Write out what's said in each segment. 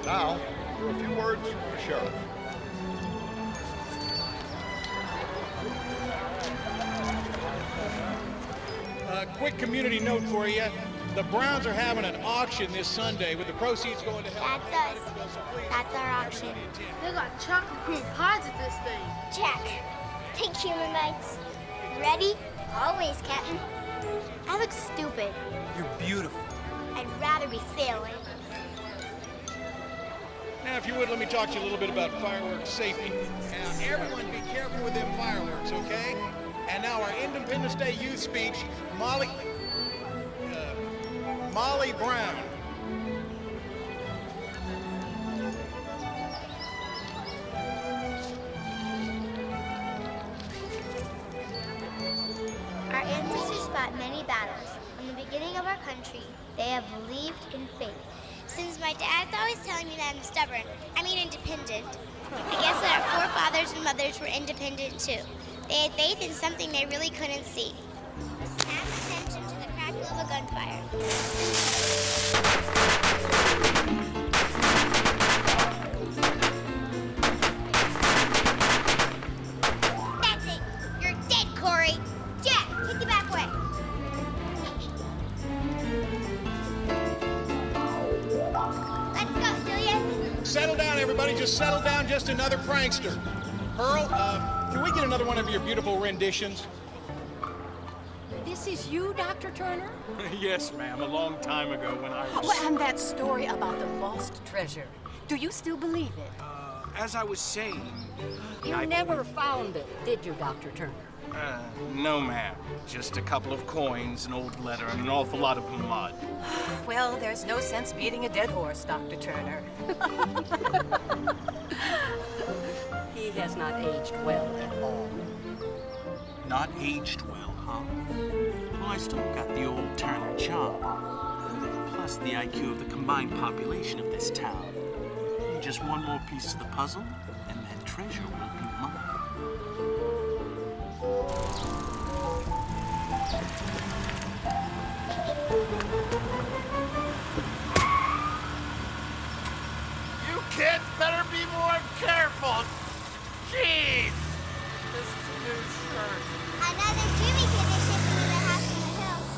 Now, for a few words from the sheriff. Quick community note for you. The Browns are having an auction this Sunday with the proceeds going to help. That's us. That's our auction. They got chocolate cream pies at this thing. Check. Pink human bites. Ready? Always, Captain. I look stupid. You're beautiful. I'd rather be sailing. Now, if you would, let me talk to you a little bit about fireworks safety. Now, everyone be careful with them fireworks, okay? And now our Independence Day youth speech, Moli Brown. Our ancestors fought many battles. From the beginning of our country, they have believed in faith. Since my dad's always telling me that I'm stubborn, independent, I guess that our forefathers and mothers were independent too. They had faith in something they really couldn't see. Snap attention to the crackle of a gunfire. That's it. You're dead, Corey. Jack, take the back way. Let's go, Julian. Settle down, everybody. Just settle down. Just another prankster. Pearl, can we get another one of your beautiful renditions? This is you, Dr. Turner? Yes, ma'am. A long time ago when I was... Oh, and that story about the lost treasure. Do you still believe it? As I was saying... You never found it, did you, Dr. Turner? No, ma'am. Just a couple of coins, an old letter, and an awful lot of mud. Well, there's no sense beating a dead horse, Dr. Turner. He has not aged well at all. Not aged well, huh? Well, I still got the old Turner charm. Plus the IQ of the combined population of this town. Just one more piece of the puzzle, and that treasure will be mine. You kids better be more careful. Jeez! This is a new shirt. Another Jimmy kid is shipping to the house in the hills.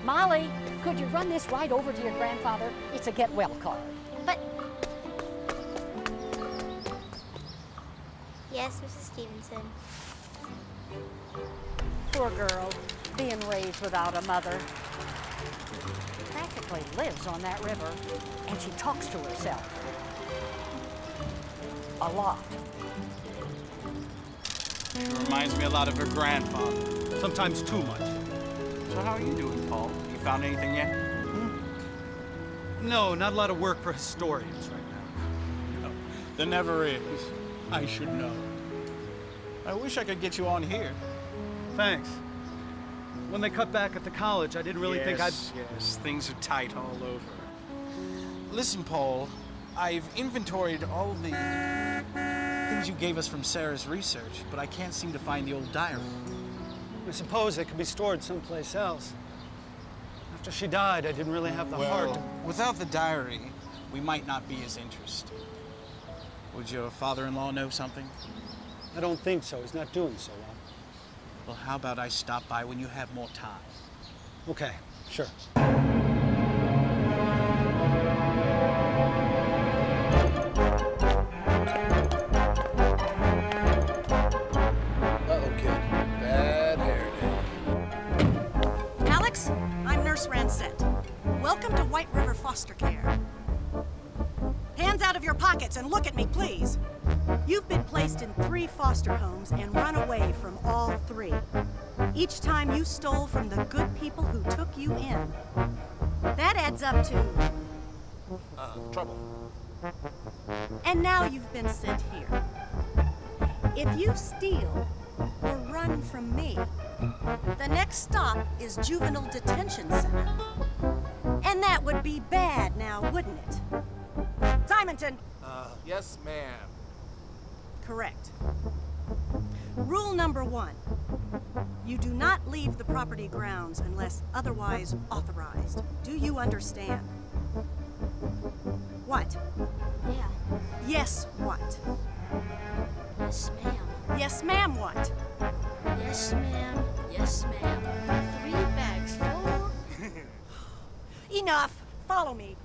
Molly, could you run this right over to your grandfather? It's a get well card. But... Yes, Mrs. Stevenson. Poor girl, being raised without a mother. Practically lives on that river, and she talks to herself. A lot. She reminds me a lot of her grandfather. Sometimes too much. So how are you doing, Paul? You found anything yet? No, not a lot of work for historians right now. No, there never is. I should know. I wish I could get you on here. Thanks. When they cut back at the college, I didn't really think I'd... Yes, things are tight all over. Listen, Paul, I've inventoried all the things you gave us from Sarah's research, but I can't seem to find the old diary. I suppose it could be stored someplace else. After she died, I didn't really have the heart to... Without the diary, we might not be as interested. Would your father-in-law know something? I don't think so. He's not doing so well. Well, how about I stop by when you have more time? Okay, sure. Uh-oh, kid. Bad hair day. Alex, I'm Nurse Ransett. Welcome to White River Foster Care. Hands out of your pockets and look at me, please. You've been placed in 3 foster homes and run away from all 3. Each time you stole from the good people who took you in. That adds up to... Trouble. And now you've been sent here. If you steal or run from me, the next stop is Juvenile Detention Center. And that would be bad now, wouldn't it? Simonton! Yes, ma'am. Correct. Rule number 1. You do not leave the property grounds unless otherwise authorized. Do you understand? What? Yeah. Yes, what? Yes, ma'am. Yes, ma'am, what? Yes, ma'am. Yes, ma'am. 3 bags full. Enough. Follow me.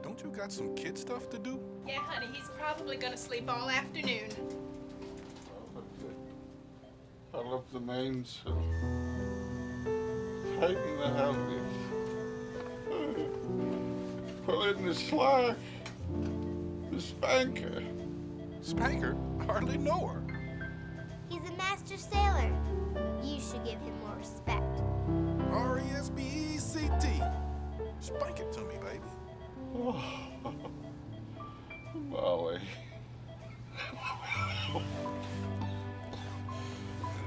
Don't you got some kid stuff to do? Yeah, honey, he's probably gonna sleep all afternoon. I love the names. Tighten the helmet. Pull in the slack. The spanker. Spanker? Hardly know her. He's a master sailor. You should give him more respect. R-E-S-P-E-C-T. Spank it to me, baby. Oh. Molly.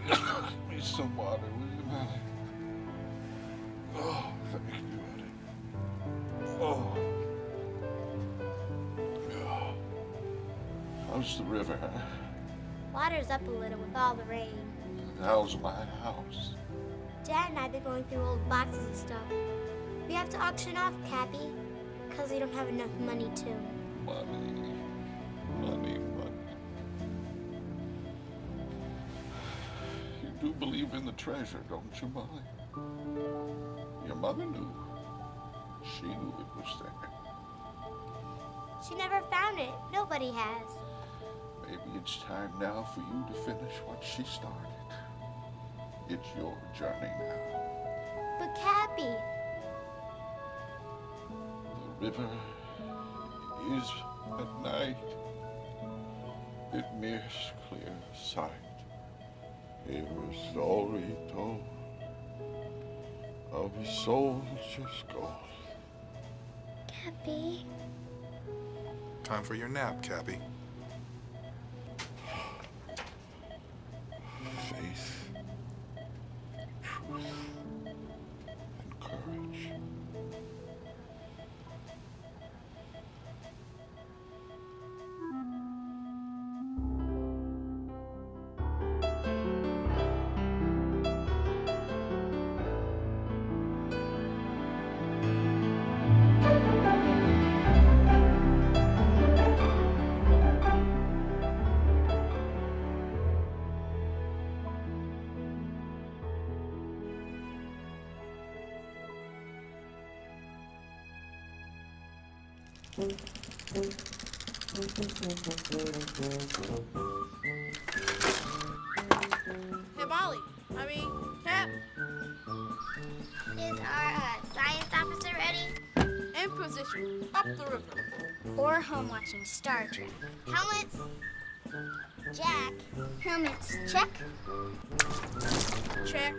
Give me some water, will you, Molly? Oh, thank you, buddy. Oh. How's the river, huh? Water's up a little with all the rain. How's my house? Dad and I have been going through old boxes and stuff. We have to auction off, Cappy, because we don't have enough money to. Money. You do believe in the treasure, don't you, Molly? Your mother knew. She knew it was there. She never found it. Nobody has. Maybe it's time now for you to finish what she started. It's your journey now. But Cappy... The river is at night. It mirrors clear sight. Hear a story told of a soldier's ghost. Cappy... Time for your nap, Cappy. Faith, truth, and courage. Hey, Molly. Cap. Is our science officer ready? In position. Up the river. Or home watching Star Trek. Helmets. Jack. Helmets check. Check.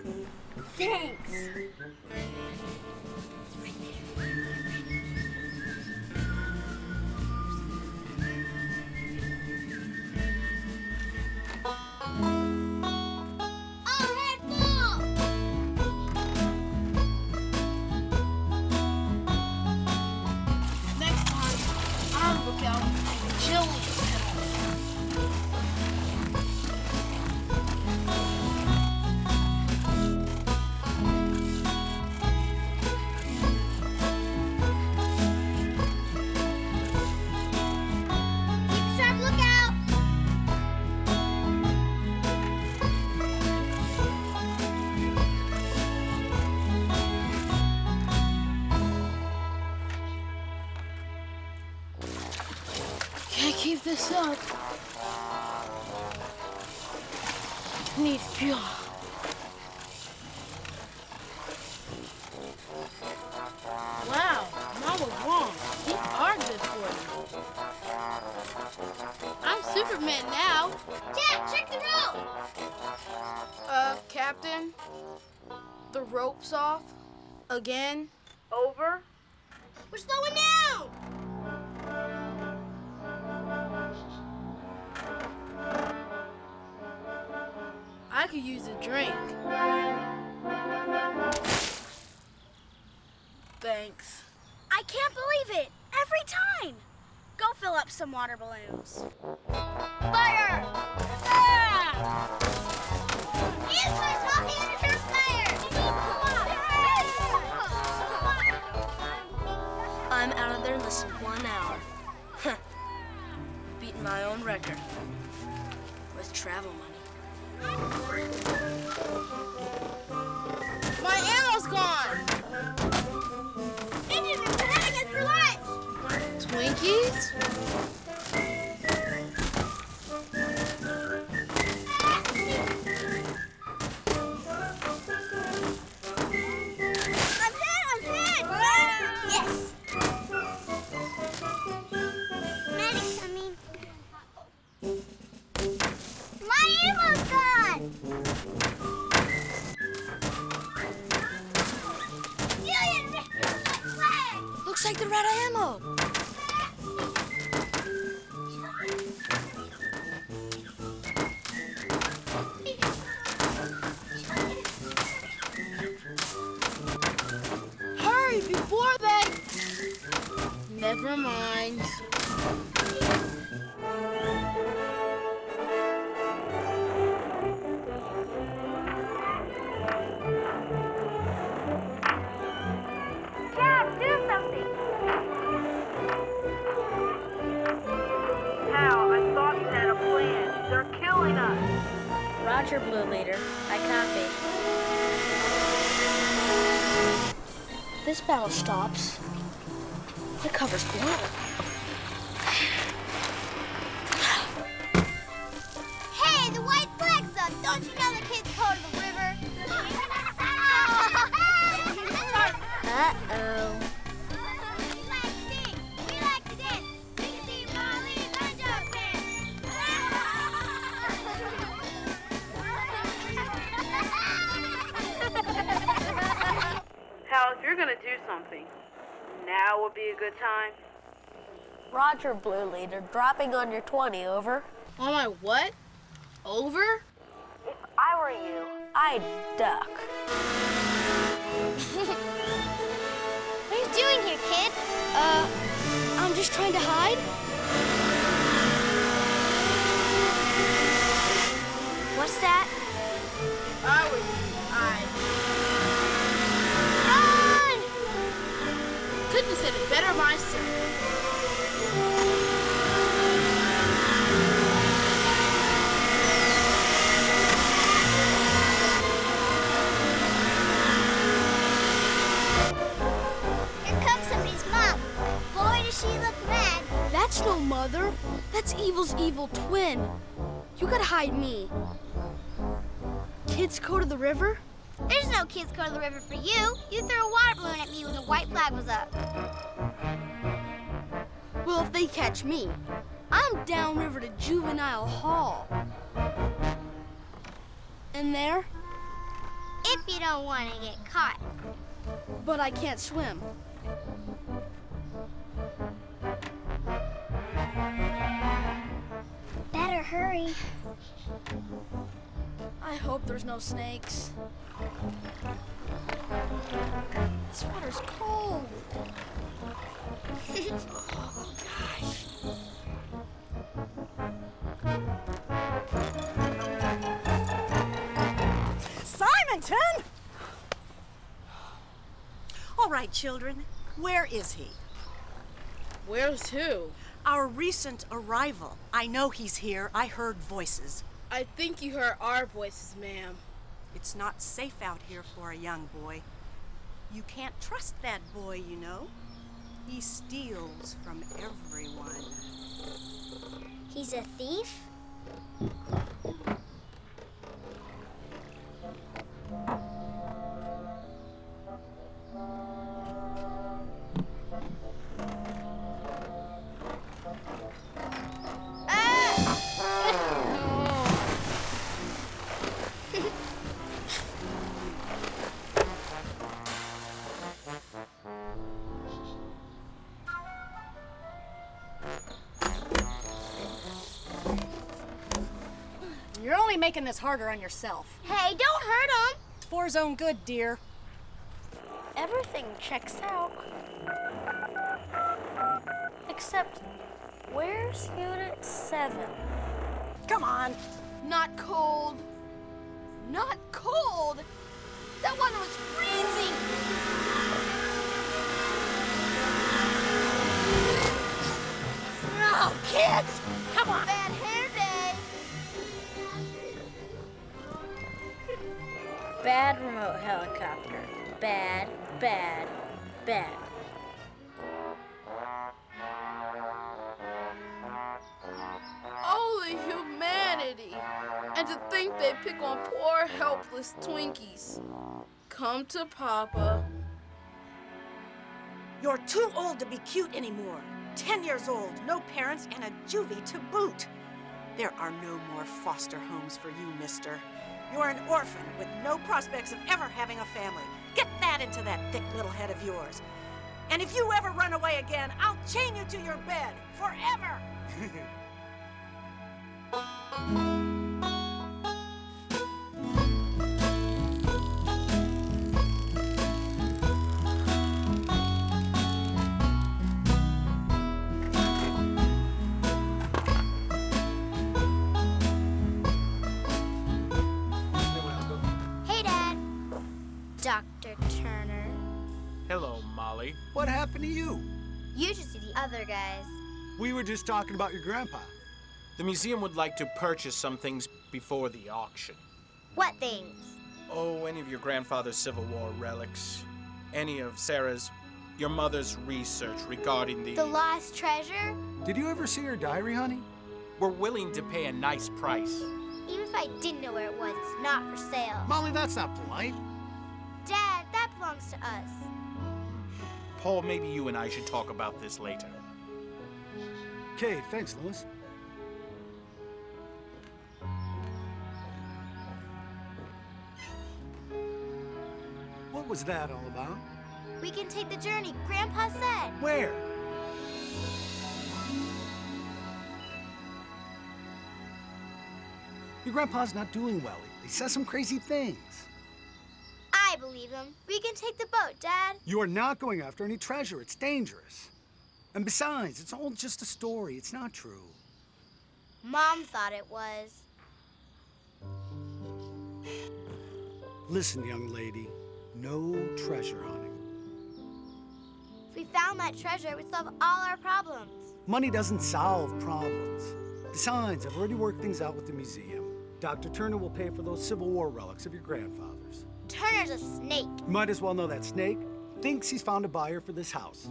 Thanks. Next time, I'll look out for chili. Keep sharp lookout. Can't keep this up. Need fuel. Wow, Mom was wrong. These are good for you. I'm Superman now. Jack, check the rope. Captain, the rope's off. Again. Over. We're slowing down. I could use a drink. Thanks. I can't believe it. Every time. Go fill up some water balloons. Fire! Ah! Answer's walking under fire! I'm out of there in less than 1 hour. Huh. Beating my own record. With travel money. My ammo's gone! Indians are having us for lunch! Twinkies? I'm hit! Yes! Maddie's coming. My ammo's gone! Julian, fire! Looks like they're out of ammo. Hurry before they... Never mind. Dad, do something! Hal, I thought you had a plan. They're killing us. Roger, Blue Leader. I copy. This battle stops. The cover's blown. Hey, the white flag's up! Don't you know the kids go to the river? Uh-oh. We like to sing. We like to dance. We can see Moli and Joe dance. Hal, if you're gonna do something, now would be a good time. Roger, Blue Leader. Dropping on your 20, over. On my what? Over? If I were you, I'd duck. What are you doing here, kid? I'm just trying to hide. What's that? I would... Run! Couldn't have said it better myself. Here comes somebody's mom. Boy, does she look mad. That's no mother. That's Evil's evil twin. You gotta hide me. Kids go to the river? There's no kids go to the river for you. You threw a water balloon at me when the white flag was up. Well, if they catch me, I'm downriver to Juvenile Hall. In there? If you don't want to get caught. But I can't swim. Better hurry. I hope there's no snakes. This water's cold. Oh, gosh. Simonton! All right, children, where is he? Where's who? Our recent arrival. I know he's here. I heard voices. I think you heard our voices, ma'am. It's not safe out here for a young boy. You can't trust that boy, you know. He steals from everyone. He's a thief? You're only making this harder on yourself. Hey, don't hurt him. It's for his own good, dear. Everything checks out. Except, where's Unit 7? Come on. Not cold. Not cold. That water was freezing. No, kids! Come on. Bad hair day. Bad remote helicopter. Bad, bad, bad. Oh, the humanity. And to think they pick on poor, helpless Twinkies. Come to Papa. You're too old to be cute anymore. 10 years old, no parents, and a juvie to boot. There are no more foster homes for you, mister. You're an orphan with no prospects of ever having a family. Get that into that thick little head of yours. And if you ever run away again, I'll chain you to your bed forever. Hey, Dad. Dr. Turner. Hello, Molly. What happened to you? You should see the other guys. We were just talking about your grandpa. The museum would like to purchase some things before the auction. What things? Oh, any of your grandfather's Civil War relics. Any of Sarah's, your mother's research regarding The lost treasure? Did you ever see her diary, honey? We're willing to pay a nice price. Even if I didn't know where it was, it's not for sale. Molly, that's not polite. Dad, that belongs to us. Paul, maybe you and I should talk about this later. Okay, thanks, Louis. What was that all about? We can take the journey Grandpa said. Where? Your grandpa's not doing well. He says some crazy things. I believe him. We can take the boat, Dad. You are not going after any treasure. It's dangerous. And besides, it's all just a story. It's not true. Mom thought it was. Listen, young lady, no treasure hunting. If we found that treasure, it would solve all our problems. Money doesn't solve problems. Besides, I've already worked things out with the museum. Dr. Turner will pay for those Civil War relics of your grandfather's. Turner's a snake. You might as well know that snake thinks he's found a buyer for this house.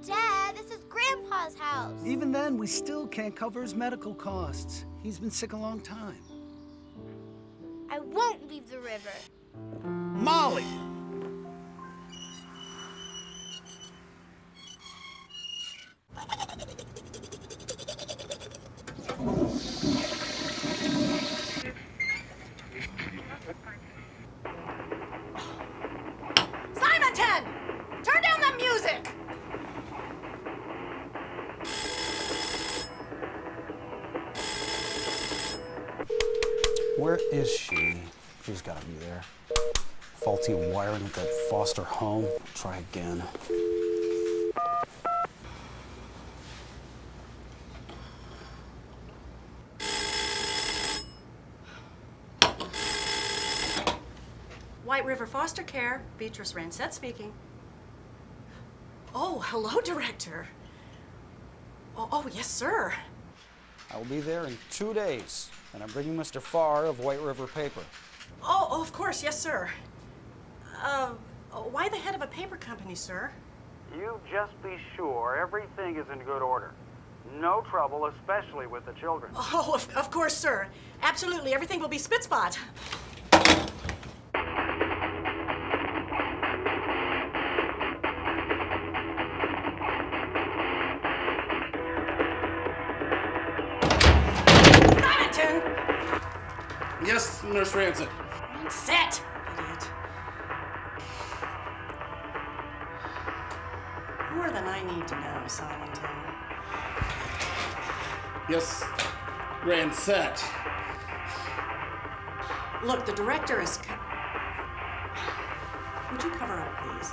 Dad, this is great Grandpa's house. Even then, we still can't cover his medical costs. He's been sick a long time. I won't leave the river. Molly! Simonton! Turn down the music! Where is she? She's got to be there. Faulty wiring at that foster home. Try again. White River Foster Care, Beatrice Ransett speaking. Oh, hello, Director. Oh, yes, sir. I will be there in 2 days, and I'm bringing Mr. Farr of White River Paper. Oh, of course, yes, sir. Why the head of a paper company, sir? You just be sure everything is in good order. No trouble, especially with the children. Oh, of course, sir. Absolutely, everything will be spit-spot. Yes, Nurse Ransett. Set, idiot. More than I need to know, Simonton. Yes, Ransett. Look, the director is... Would you cover up, please?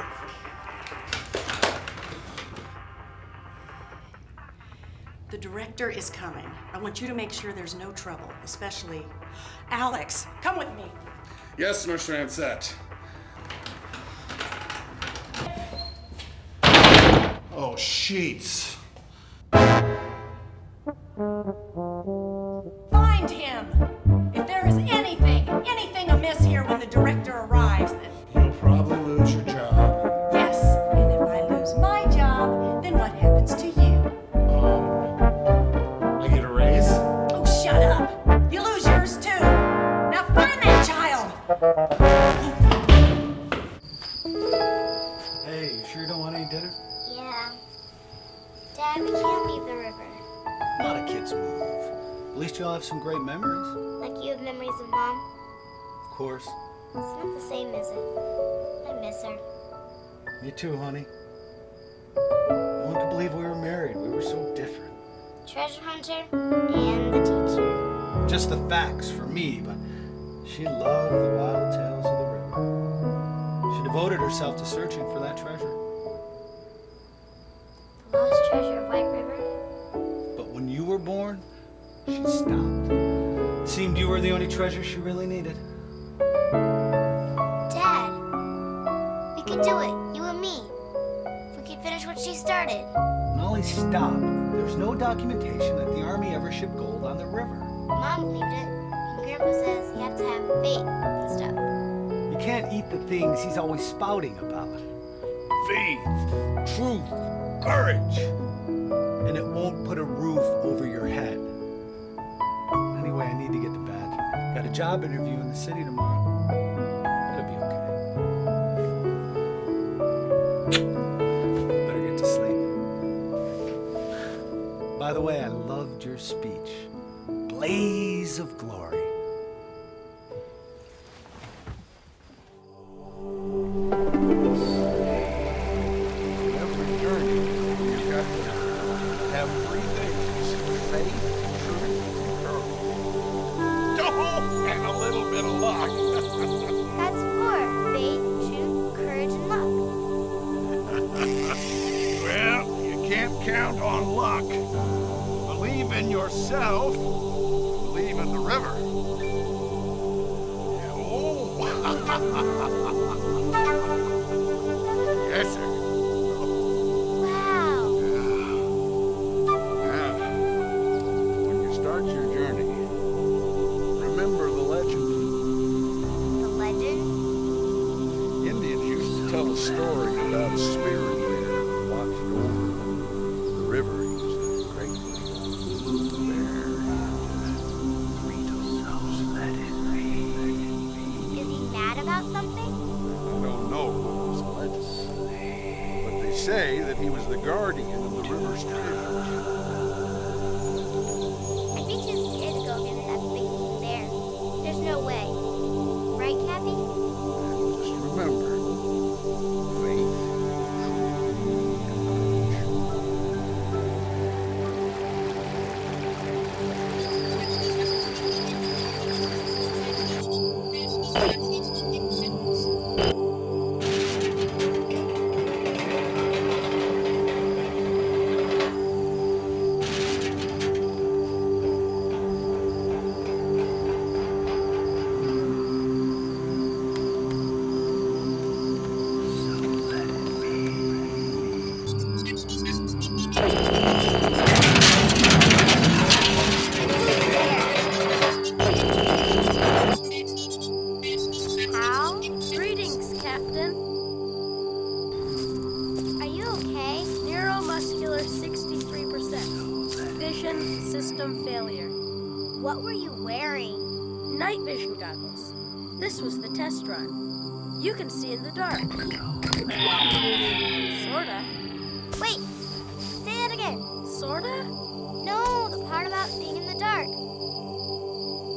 The director is coming. I want you to make sure there's no trouble, especially... Alex, come with me. Yes, Nurse Ransett. Oh, sheets. Find him! If there is anything amiss here when the director arrives, then... You'll probably lose your job. Yes, and if I lose my job, then what happens to you? I get a raise? Oh, shut up! You lose yours, too! Now find that child! Hey, you sure you don't want any dinner? Yeah. Dad, we can't leave the river. A lot of kids move. At least you'll have some great memories. Like you have memories of Mom. Of course. It's not the same, is it? I miss her. Me too, honey. No one could believe we were married. We were so different. Treasure hunter and the teacher. Just the facts for me, but she loved the wild tales of the river. She devoted herself to searching for that treasure. The lost treasure of White River? But when you were born, she stopped. It seemed you were the only treasure she really needed. Dad, we could do it, you and me. If we could finish what she started. Molly, stop. There's no documentation that the Army ever shipped gold on the river. Mom believed it, and Grandpa says you have to have faith and stuff. You can't eat the things he's always spouting about. Faith, truth, courage. And it won't put a roof over your head. Anyway, I need to get to bed. Got a job interview in the city tomorrow. It'll be okay. Better get to sleep. By the way, I loved your speech. Blaze of glory. Every journey, you've got to have three things: faith, truth, and courage. Oh, and a little bit of luck. That's 4. Faith, truth, courage, and luck. Well, you can't count on luck. Believe in yourself. Believe in the river. Oh. Yes, sir. Wow. Now, when you start your journey, remember the legend. The legend? Indians used to tell a story about a spirit leader who watched over the river. He was that he was the guardian of the river's treasures. I'd be too scared to go against that big thing there. There's no way. Right, Cappy? Just remember, faith, How? Greetings, Captain. Are you okay? Neuromuscular 63%. Vision system failure. What were you wearing? Night vision goggles. This was the test run. You can see in the dark. Sorta. Wait, say that again. Sorta? No, the part about seeing in the dark.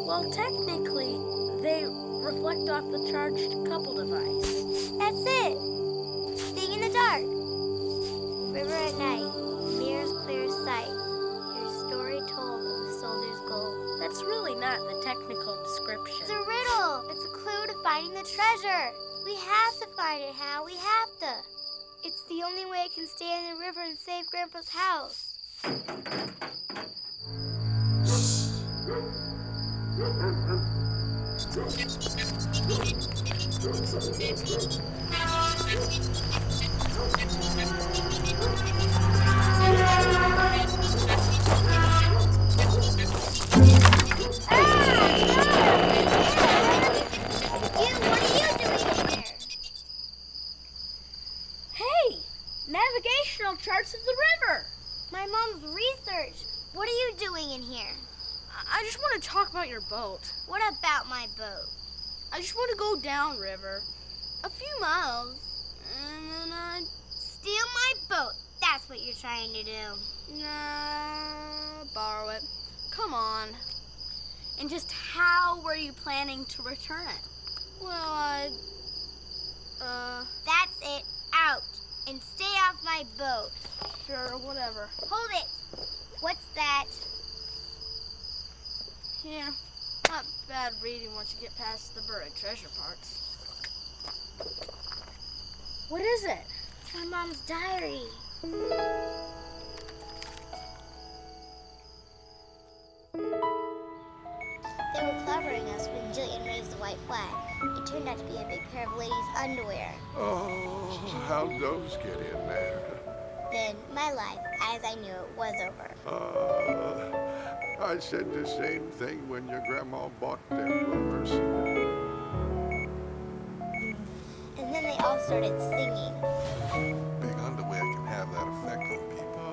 Well, technically, they reflect off the charged couple device. That's it. Seeing in the dark. River at night. Mirror's clear sight. Your story told of the soldier's goal. That's really not the technical description. It's a riddle. It's a clue to finding the treasure. We have to find it, Hal. We have to. It's the only way it can stay in the river and save Grandpa's house. Hey! Navigational charts of the river! My mom's research. What are you doing in here? I just want to talk about your boat. What about my boat? I just want to go downriver. A few miles. And then I'd... Steal my boat. That's what you're trying to do. Nah, borrow it. Come on. And just how were you planning to return it? Well, I'd... That's it. Out. And stay off my boat. Sure, whatever. Hold it. What's that? Yeah, not bad reading once you get past the buried treasure parts. What is it? It's my mom's diary. They were clovering us when Jillian raised the white flag. It turned out to be a big pair of ladies' underwear. oh, how'd those get in there? Then my life, as I knew it, was over. I said the same thing when your grandma bought them rubbers. And then they all started singing. Big underwear can have that effect on people.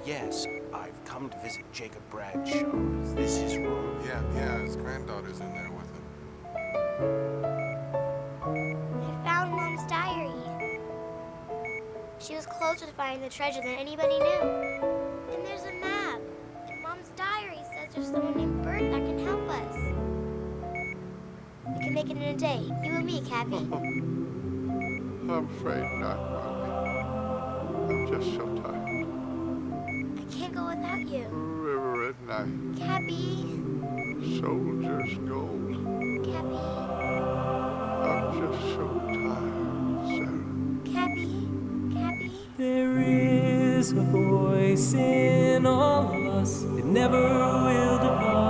Yes, I've come to visit Jacob Bradshaw. Is this his room? Yeah, his granddaughter's in there with him. I found Mom's diary. She was closer to finding the treasure than anybody knew. And there's a map. And Mom's diary says there's someone named Bert that can help us. We can make it in a day. You and me, Cappy. I'm afraid not, Mommy. I'm just so tired. I can't go without you. River at night. Cappy. Soldier's gold. Cappy. I'm just so tired, Sarah. Cappy. Cappy. There is a voice in all of us. It never will depart.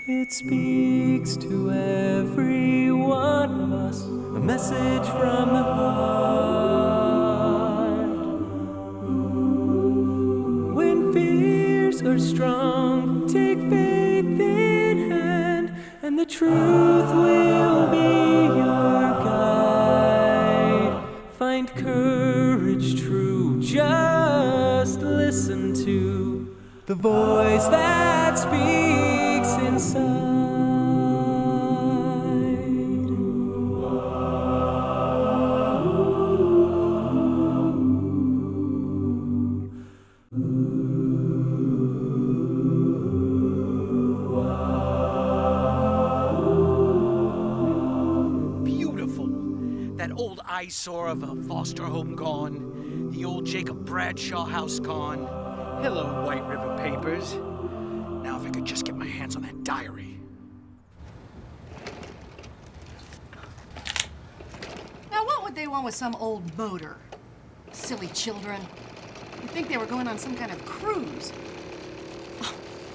It speaks to every one of us. A message from the heart. When fears are strong, take faith in hand, and the truth will be your guide. Find courage true, just listen to the voice that speaks inside. That old eyesore of a foster home gone. The old Jacob Bradshaw house gone. Hello, White River papers. Now if I could just get my hands on that diary. Now, what would they want with some old motor? Silly children. You'd think they were going on some kind of cruise.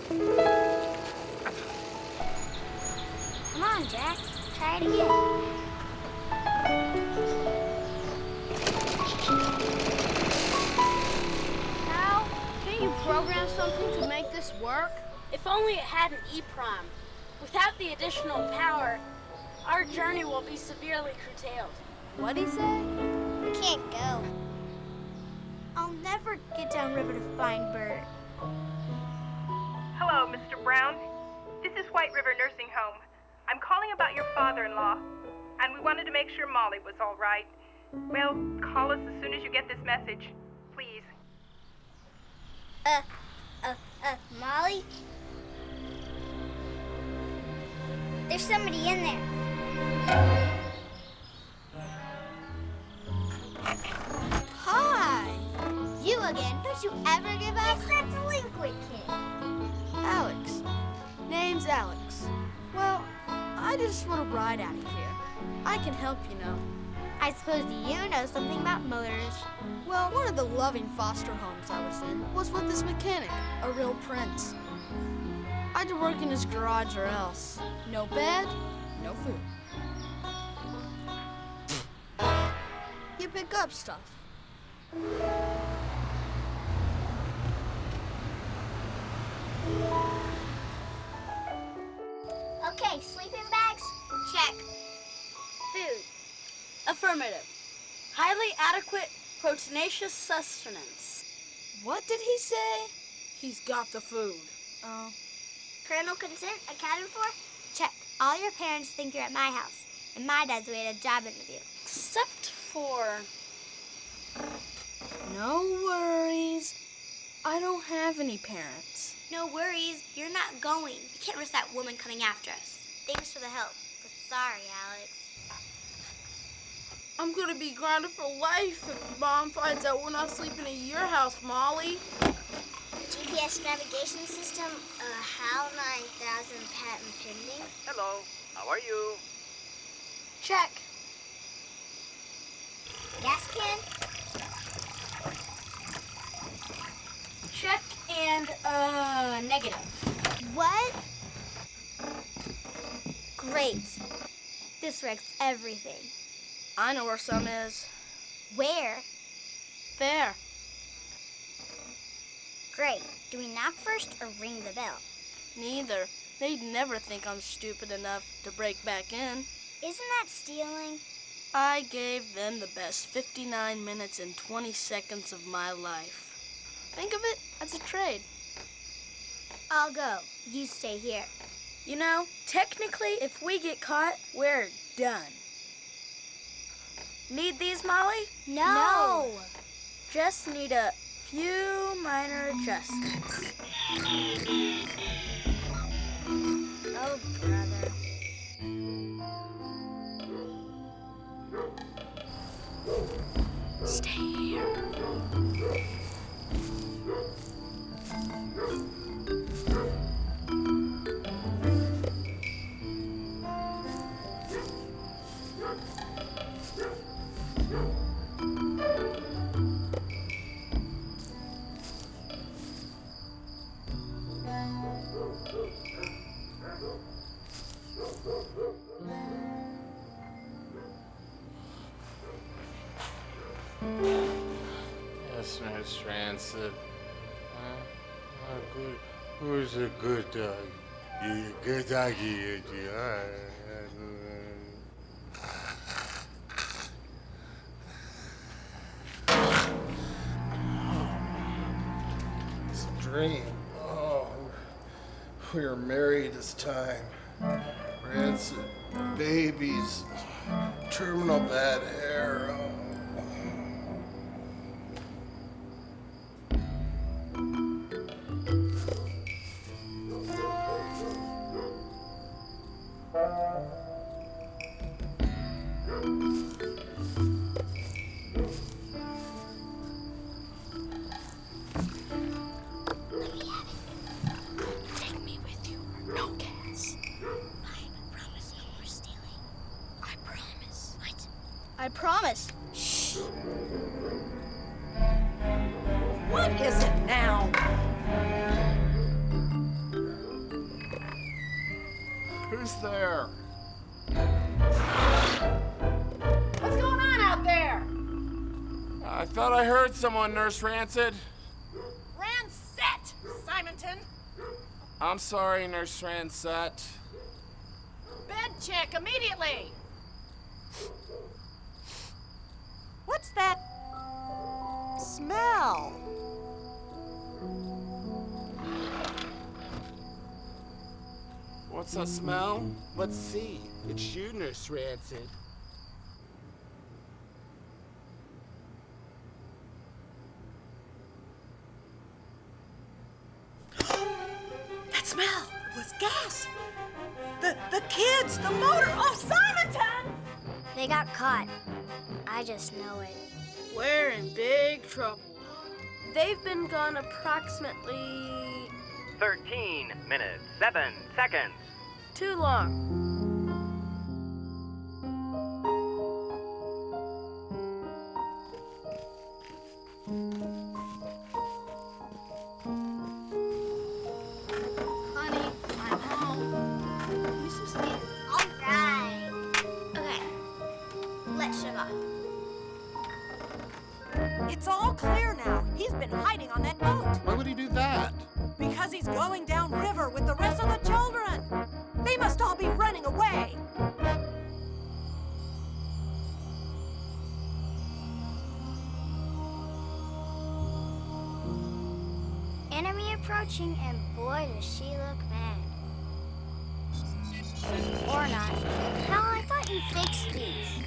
Come on, Jack. Try it again. How? Can't you program something to make this work? If only it had an EEPROM. Without the additional power, our journey will be severely curtailed. What'd he say? We can't go. I'll never get downriver to find Bert. Hello, Mr. Brown. This is White River Nursing Home. I'm calling about your father-in-law, and we wanted to make sure Molly was all right. Well, call us as soon as you get this message, please. Molly? There's somebody in there. Hi! You again. Don't you ever give up? It's that delinquent kid. Alex. Name's Alex. Well, I just want to ride out of here. I can help, you know. I suppose you know something about motors. Well, one of the loving foster homes I was in was with this mechanic, a real prince. I had to work in his garage or else. No bed, no food. You pick up stuff. Okay, sleeping bags? Check. Food? Affirmative. Highly adequate proteinaceous sustenance. What did he say? He's got the food. Oh. Parental consent accounted for? Check. All your parents think you're at my house, and my dad's away at a job interview. Except for... No worries. I don't have any parents. No worries. You're not going. You can't risk that woman coming after us. Thanks for the help, but sorry, Alex. I'm gonna be grounded for life if Mom finds out we're not sleeping at your house, Molly. GPS navigation system, HAL 9000 patent pending. Hello, how are you? Check. Gas can? Check and, negative. What? Great. This wrecks everything. I know where some is. Where? There. Great. Do we knock first or ring the bell? Neither. They'd never think I'm stupid enough to break back in. Isn't that stealing? I gave them the best 59 minutes and 20 seconds of my life. Think of it as a trade. I'll go. You stay here. You know, technically, if we get caught, we're done. Need these, Molly? No. Just need a few minor adjustments. Oh, brother. Stay here. Yes, Nurse Rancid. Who's a good dog? You a good doggy, It's a dream. Oh, we were married this time. Rancid babies, terminal bad hair. I promise. Shh. What is it now? Who's there? What's going on out there? I thought I heard someone, Nurse Rancid. Rancet, Simonton. I'm sorry, Nurse Rancid. Bed check immediately. What's that smell? What's that smell? Let's see. It's you, Nurse Rancid. That smell was gas. The kids, the motor. Oh, Simonton! They got caught. I just know it. We're in big trouble. They've been gone approximately 13 minutes, 7 seconds. too long. Honey, I'm home. Give me some sleep. All right. Okay. Let's shove off. It's all clear now. He's been hiding on that boat. Why would he do that? Because he's going down river with the rest of the children. They must all be running away. Enemy approaching, and boy, does she look mad. Or not. Hal, I thought you fixed these.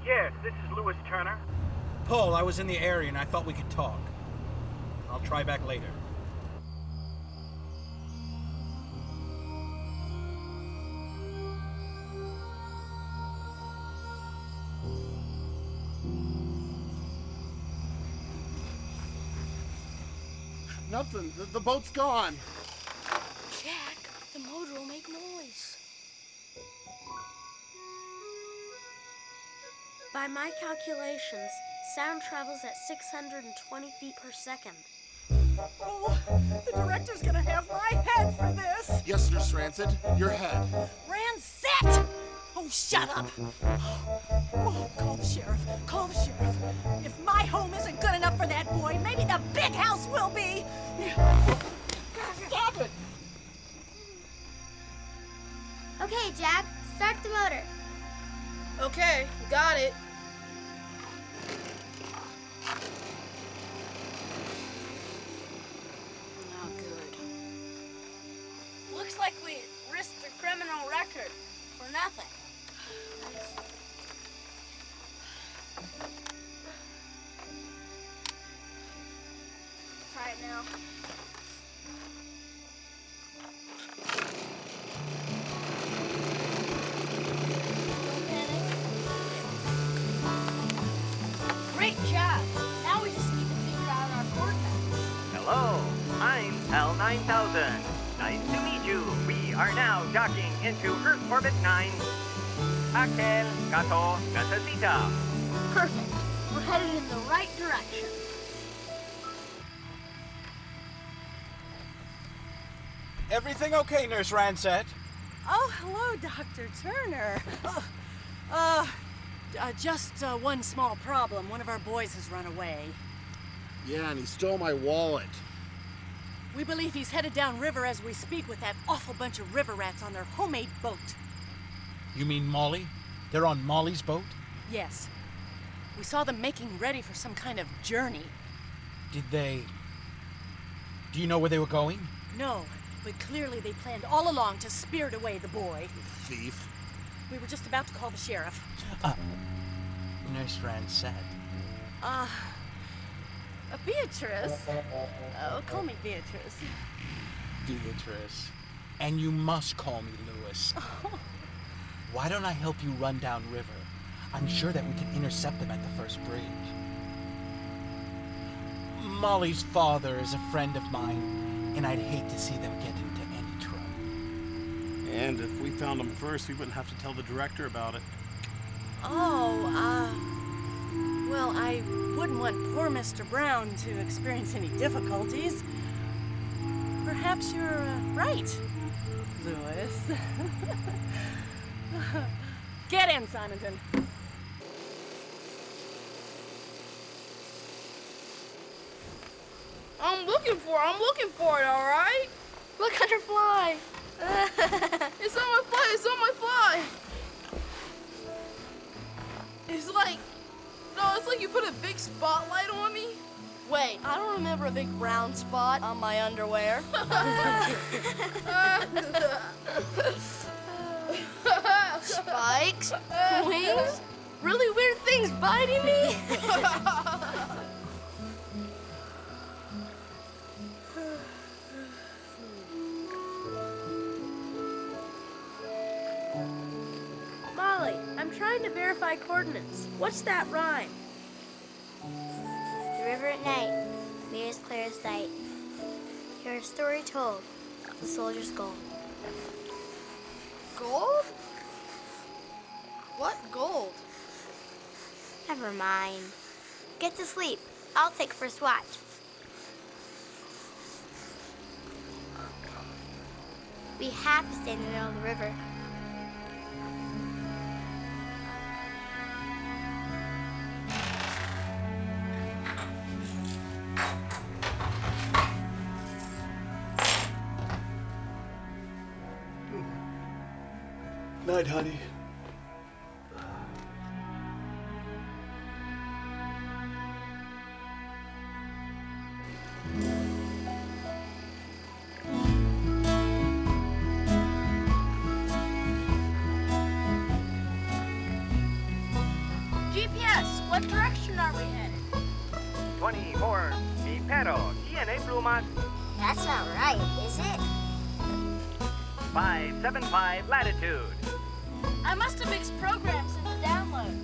Yes, this is Lewis Turner. Paul, I was in the area and I thought we could talk. I'll try back later. Nothing. The boat's gone. Jack, the motor will make noise. By my calculations, sound travels at 620 feet per second. Oh, the director's gonna have my head for this. Yes, Nurse Rancid, your head. Rancet! Oh, shut up. Oh, call the sheriff. Call the sheriff. If my home isn't good enough for that boy, maybe the big house will be. Stop it! Okay, Jack, start the motor. Okay, got it. Not good. Looks like we risked a criminal record for nothing. Try it now. Great job. Now we just need to figure out our coordinates. Hello, I'm L9000. Nice to meet you. We are now docking into Earth Orbit 9. Aquel gato necesita. Perfect. We're headed in the right direction. Everything okay, Nurse Rancid? Oh, hello, Dr. Turner. Just one small problem. One of our boys has run away. Yeah, and he stole my wallet. We believe he's headed downriver as we speak with that awful bunch of river rats on their homemade boat. You mean Moli? They're on Moli's boat? Yes. We saw them making ready for some kind of journey. Did they... Do you know where they were going? No, but clearly they planned all along to spirit away the boy. Thief. We were just about to call the sheriff. Nurse Rancid. Beatrice. Oh, call me Beatrice. Beatrice. And you must call me Lewis. Why don't I help you run down river? I'm sure that we can intercept them at the first bridge. Molly's father is a friend of mine, and I'd hate to see them get into any trouble. And if we found them first, we wouldn't have to tell the director about it. Well, I wouldn't want poor Mr. Brown to experience any difficulties. Perhaps you're right, Lewis. Get in, Simonton. I'm looking for it, all right? Look under fly. It's on my fly. It's like you put a big spotlight on me. Wait, I don't remember a big brown spot on my underwear. Spikes, wings, really weird things biting me. Molly, I'm trying to verify coordinates. What's that rhyme? The river at night, made as clear as sight. Hear a story told of the soldier's gold. Gold? What gold? Never mind. Get to sleep. I'll take first watch. We have to stay in the middle of the river. Night, honey. GPS, what direction are we headed? 24. Mi perro tiene plumas. That's not right, is it? 575 latitude. I must have mixed programs in the download.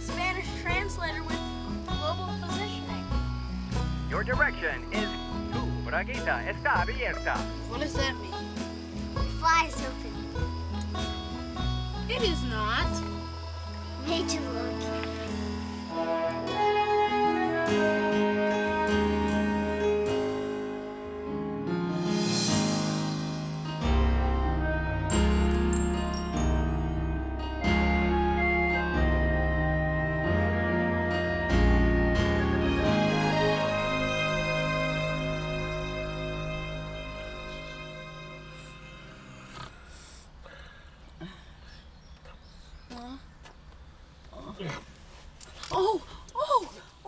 Spanish translator with global positioning. Your direction is tu bragueta está abierta. What does that mean? The fly is open. It is not. Made you look.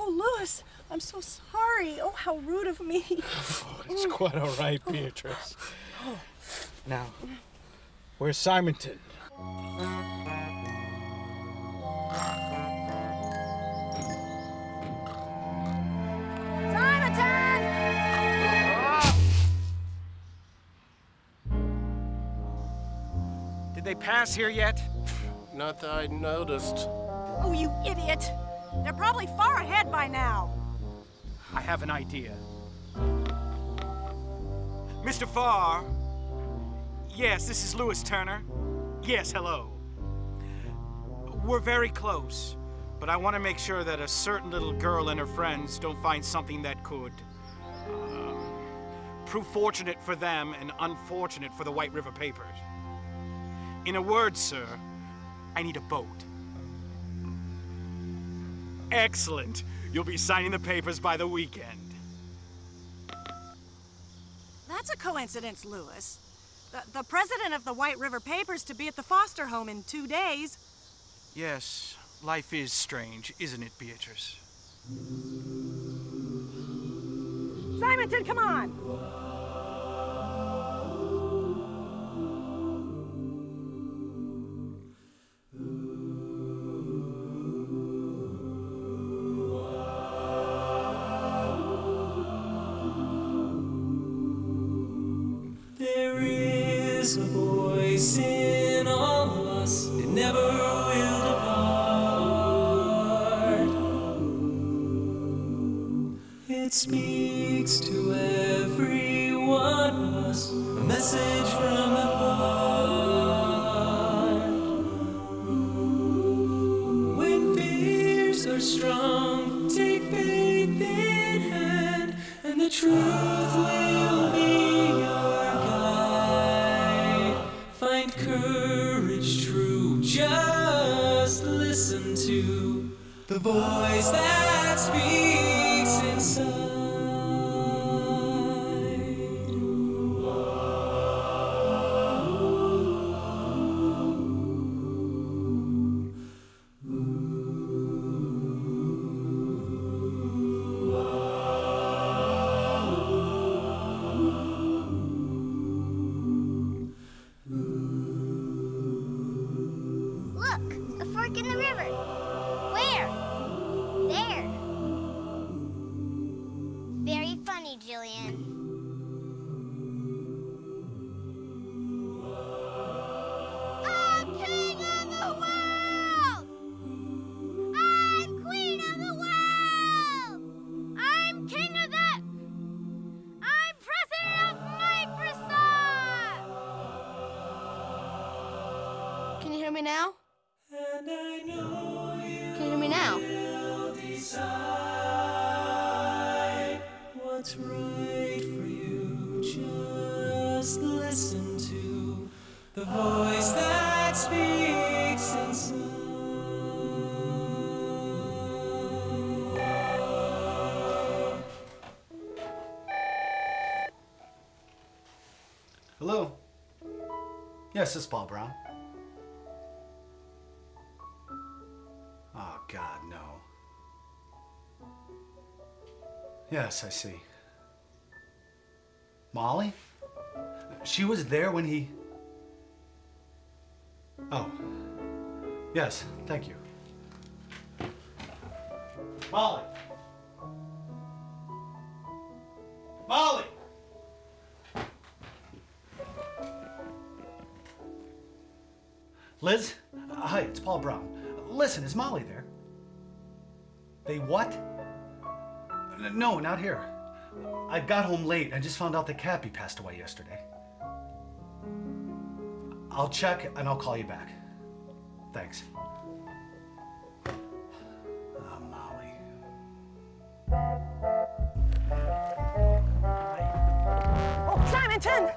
Oh, Lewis, I'm so sorry. Oh, how rude of me. It's quite all right, Beatrice. Now, where's Simonton? Did they pass here yet? Not that I noticed. Oh, you idiot. They're probably far ahead by now. I have an idea. Mr. Farr. Yes, this is Lewis Turner. Yes, hello. We're very close, but I want to make sure that a certain little girl and her friends don't find something that could prove fortunate for them and unfortunate for the White River Papers. In a word, sir, I need a boat. Excellent. You'll be signing the papers by the weekend. That's a coincidence, Lewis. The president of the White River Papers to be at the foster home in 2 days. Yes, life is strange, isn't it, Beatrice? Simonton, come on! There is is a voice in all of us. It never will depart. It speaks to every one of us, a message from the heart. When fears are strong, take faith in hand, and the truth will be your guide. Find courage true, just listen to the voice that speaks inside. Look, a fork in the river. Where? There. Very funny, Jillian. I'm king of the world! I'm queen of the world! I'm king of the... I'm president of Microsoft! Can you hear me now? And I know you Can you hear me now? will decide what's right for you. Just listen to the voice that speaks inside. Hello? Yes, this is Paul Brown. Oh, God, no. Yes, I see. Molly? She was there when he... Oh. Yes, thank you. Molly! Molly! Liz? Hi, it's Paul Brown. Listen, is Molly there? They what? No, not here. I got home late. I just found out that Cappy passed away yesterday. I'll check and I'll call you back. Thanks. Molly. Oh, Simonton!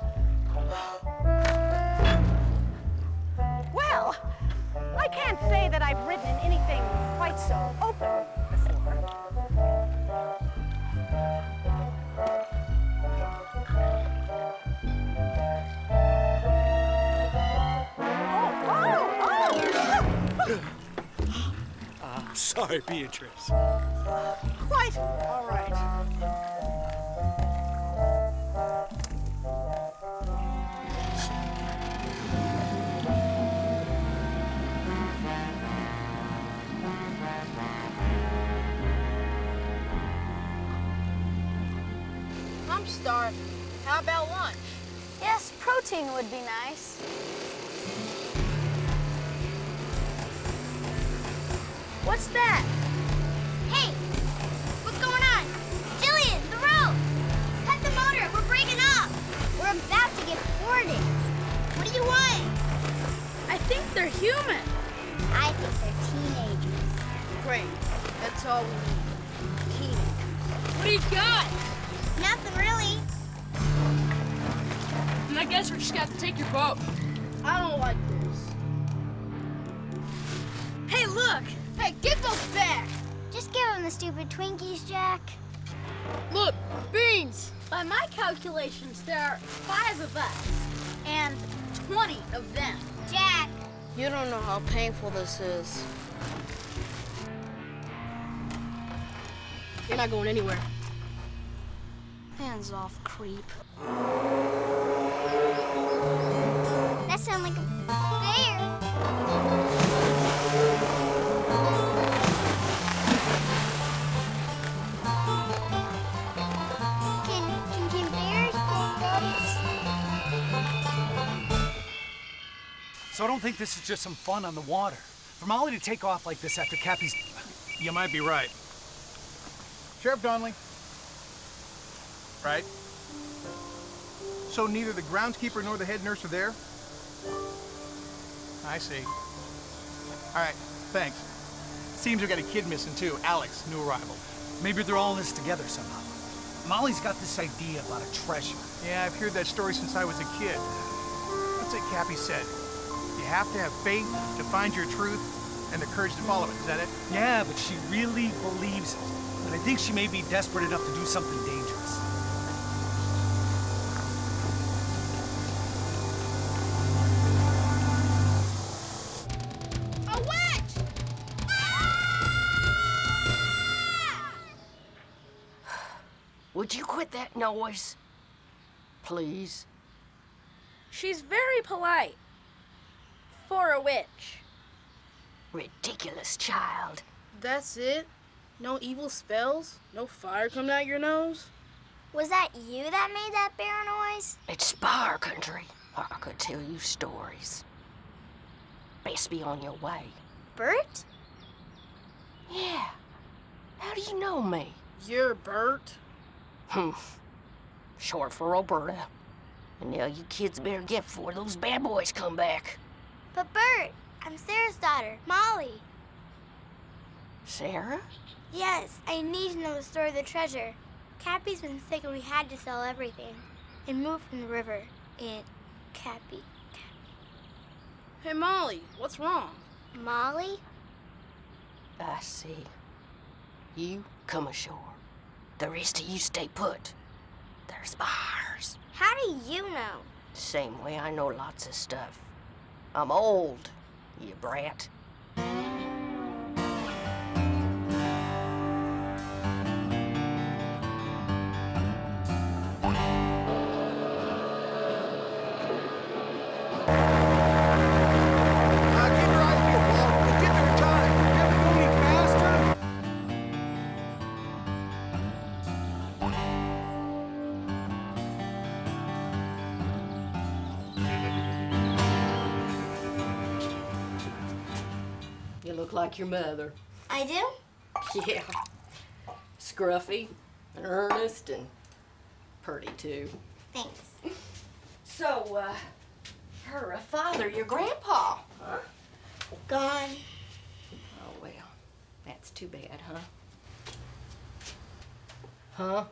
Well, I can't say that I've written anything quite so open before. Sorry, Beatrice. Quite all right. I'm starving. How about lunch? Yes, protein would be nice. What's that? Hey, what's going on? Jillian, the rope! Cut the motor, we're breaking off! We're about to get boarded. What do you want? I think they're human. I think they're teenagers. Great. That's all we need. Teenagers. What do you got? Nothing really. And I guess we're just gonna have to take your boat. I don't like this. Hey, look! Hey, give those back! Just give them the stupid Twinkies, Jack. Look, beans! By my calculations, there are 5 of us and 20 of them. Jack! You don't know how painful this is. You're not going anywhere. Hands off, creep. That sounds like a bear. Can bears pull boats? So I don't think this is just some fun on the water. For Molly to take off like this after Cappy's... You might be right. Sheriff Donnelly. Right. So neither the groundskeeper nor the head nurse are there? I see. All right, thanks. Seems we got a kid missing too, Alex, new arrival. Maybe they're all in this together somehow. Molly's got this idea about a treasure. Yeah, I've heard that story since I was a kid. What's it Cappy said? You have to have faith to find your truth and the courage to follow it. Is that it? Yeah, but she really believes it. And I think she may be desperate enough to do something dangerous. A witch! Would you quit that noise? Please? She's very polite. For a witch. Ridiculous child. That's it? No evil spells? No fire coming out your nose? Was that you that made that bear noise? It's Spire Country. I could tell you stories. Best be on your way. Bert? Yeah. How do you know me? You're Bert? Short for Roberta. And now you kids better get before those bad boys come back. But Bert, I'm Sarah's daughter, Molly. Sarah? Yes, I need to know the story of the treasure. Cappy's been sick and we had to sell everything and move from the river. And Cappy. Hey, Molly, what's wrong? Molly? I see. You come ashore. The rest of you stay put. There's bars. How do you know? Same way I know lots of stuff. I'm old, you brat. You look like your mother. I do? Yeah. Scruffy and earnest and pretty too. Thanks. So, her father, your grandpa, huh? Gone. Oh, well, that's too bad, huh? Huh?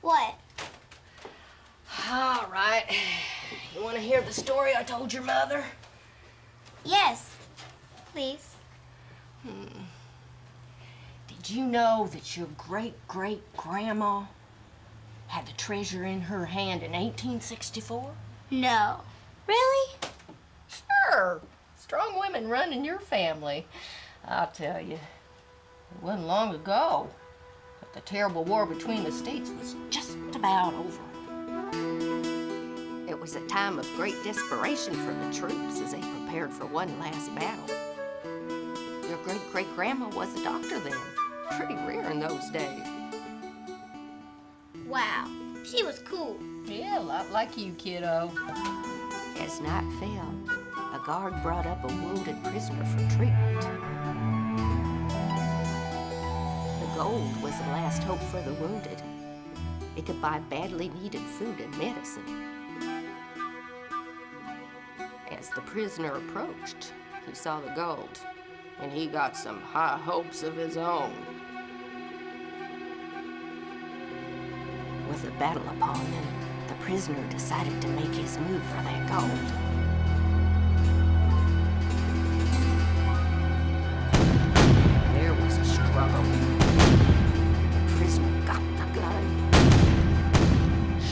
What? All right. You want to hear the story I told your mother? Yes. Please. Did you know that your great-great-grandma had the treasure in her hand in 1864? No. Really? Sure. Strong women run in your family. I'll tell you, it wasn't long ago, but the terrible war between the states was just about over. It was a time of great desperation for the troops as they prepared for one last battle. Your great-great-grandma was a doctor then. Pretty rare in those days. Wow. She was cool. Yeah, a lot like you, kiddo. As night fell, a guard brought up a wounded prisoner for treatment. The gold was the last hope for the wounded. It could buy badly needed food and medicine. As the prisoner approached, he saw the gold, and he got some high hopes of his own. With a battle upon them, the prisoner decided to make his move for that gold. There was a struggle. The prisoner got the gun.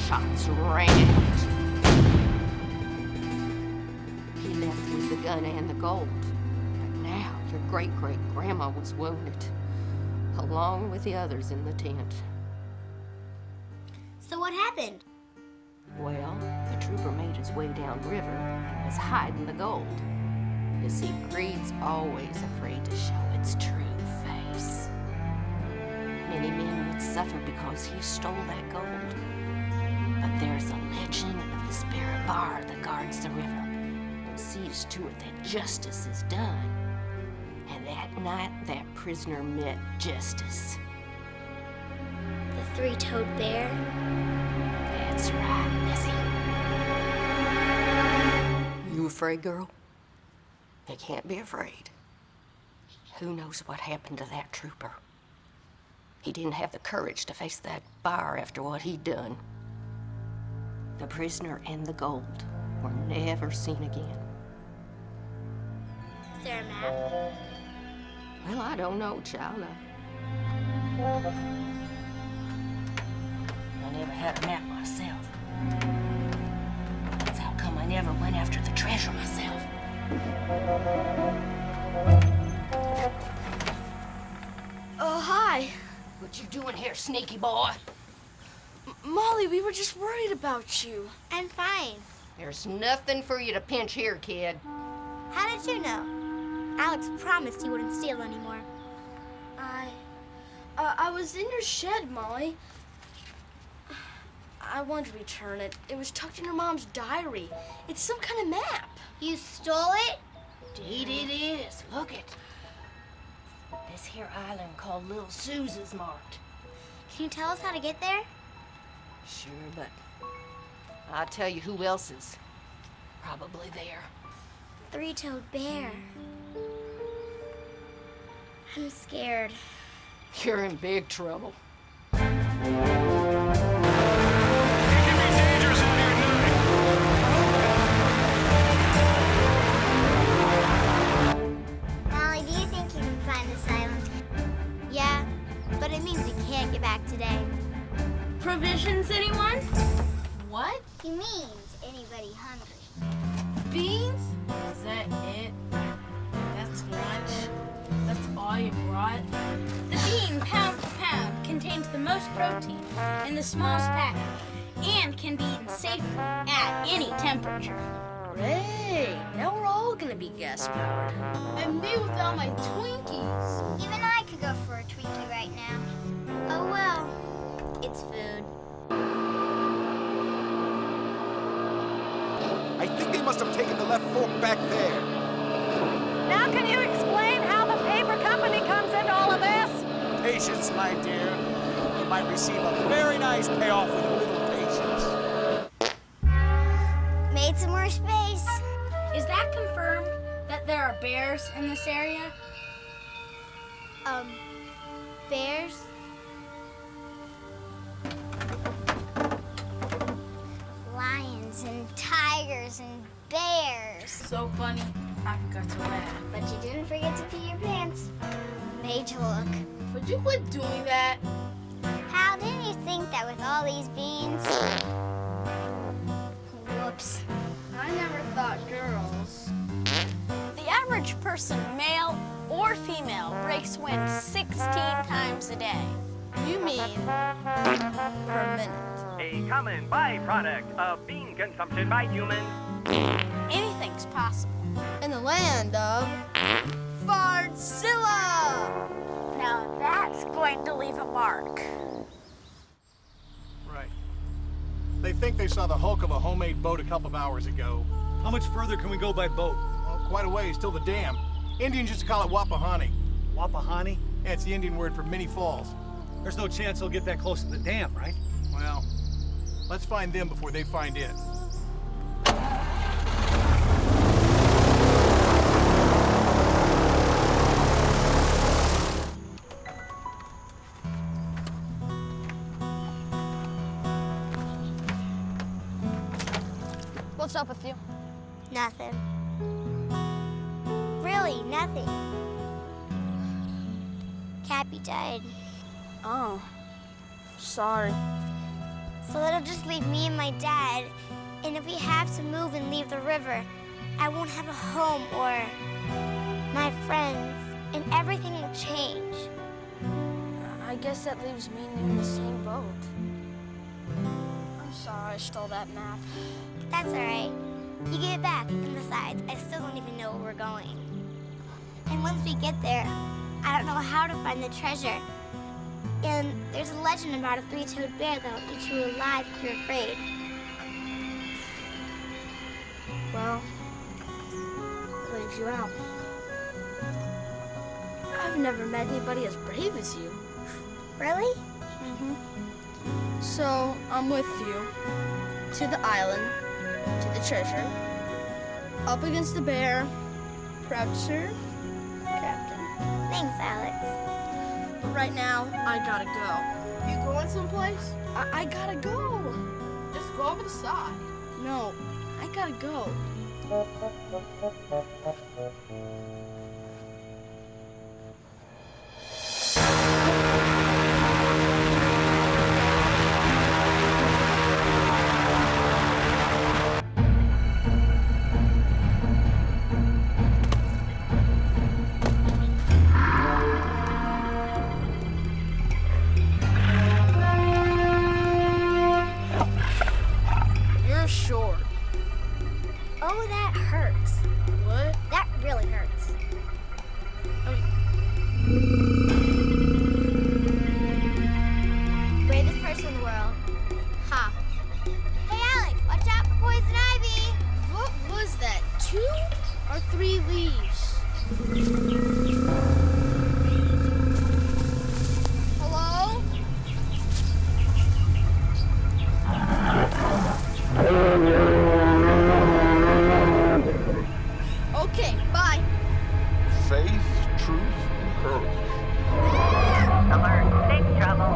Shots rang out. He left with the gun and the gold. But now your great-great-grandma was wounded, along with the others in the tent. So what happened? Well, the trooper made his way downriver and was hiding the gold. You see, greed's always afraid to show its true face. Many men would suffer because he stole that gold. But there's a legend of the spirit bar that guards the river. sees to it that justice is done. And that night, that prisoner met justice. The three-toed bear? That's right, Missy. You afraid, girl? You can't be afraid. Who knows what happened to that trooper? He didn't have the courage to face that fire after what he'd done. The prisoner and the gold were never seen again. Is there a map? Well, I don't know, child. I never had a map myself. That's how come I never went after the treasure myself. Oh, hi. What you doing here, sneaky boy? Molly, we were just worried about you. I'm fine. There's nothing for you to pinch here, kid. How did you know? Alex promised he wouldn't steal anymore. I was in your shed, Molly. I wanted to return it. It was tucked in your mom's diary. It's some kind of map. You stole it? Indeed it is. Look it. This here island called Little Susan's marked. Can you tell us how to get there? Sure, but I'll tell you who else is probably there. Three-toed bear. I'm scared. You're in big trouble. Molly, do you think you can find this island? Yeah, but it means you can't get back today. Provisions, anyone? What? He means anybody hungry. Beans? Is that it? That's lunch? That's all you brought? The bean, pound for pound, contains the most protein in the smallest package and can be eaten safely at any temperature. Great. Now we're all gonna be gas-powered. And me without my Twinkies. Even I could go for a Twinkie right now. Oh well, it's food. I think they must have taken the left fork back there. Now can you explain how the paper company comes into all of this? Patience, my dear. You might receive a very nice payoff with a little patience. Made some more space. Is that confirmed that there are bears in this area? Bears? Lions and tigers and bears. So funny, I forgot to laugh. But you didn't forget to pee your pants. Made you look. Would you quit doing that? How didn't you think that with all these beans? Whoops. I never thought girls. The average person, male or female, breaks wind 16 times a day. You mean per minute? A common byproduct of bean consumption by humans. Anything's possible. In the land of Fartzilla! Now that's going to leave a mark. Right. They think they saw the hulk of a homemade boat a couple of hours ago. How much further can we go by boat? Well, quite a ways till the dam. Indians used to call it Wapahani. Wapahani? Yeah, it's the Indian word for many falls. There's no chance they'll get that close to the dam, right? Well, let's find them before they find it. What's up with you? Nothing. Really, nothing. Cappy died. Oh, sorry. So that'll just leave me and my dad. And if we have to move and leave the river, I won't have a home or my friends, and everything will change. I guess that leaves me and you in the same boat. I'm sorry I stole that map. That's all right. You give it back, and besides, I still don't even know where we're going. And once we get there, I don't know how to find the treasure. And there's a legend about a three-toed bear that'll eat you alive if you're afraid. Well, helps you out. I've never met anybody as brave as you. Really? Mm-hmm. So, I'm with you to the island, to the treasure, up against the bear. Proud to serve, Captain. Thanks, Alex. But right now, I gotta go. You going someplace? I gotta go. Just go over the side. No, I gotta go. Short. Oh, that hurts. What? That really hurts. Bravest person in the world. Ha. Hey, Alex, watch out for poison ivy. What was that? 2 or 3 leaves? Hello? Okay, bye. Faith, truth, and courage. Alert, safe travel.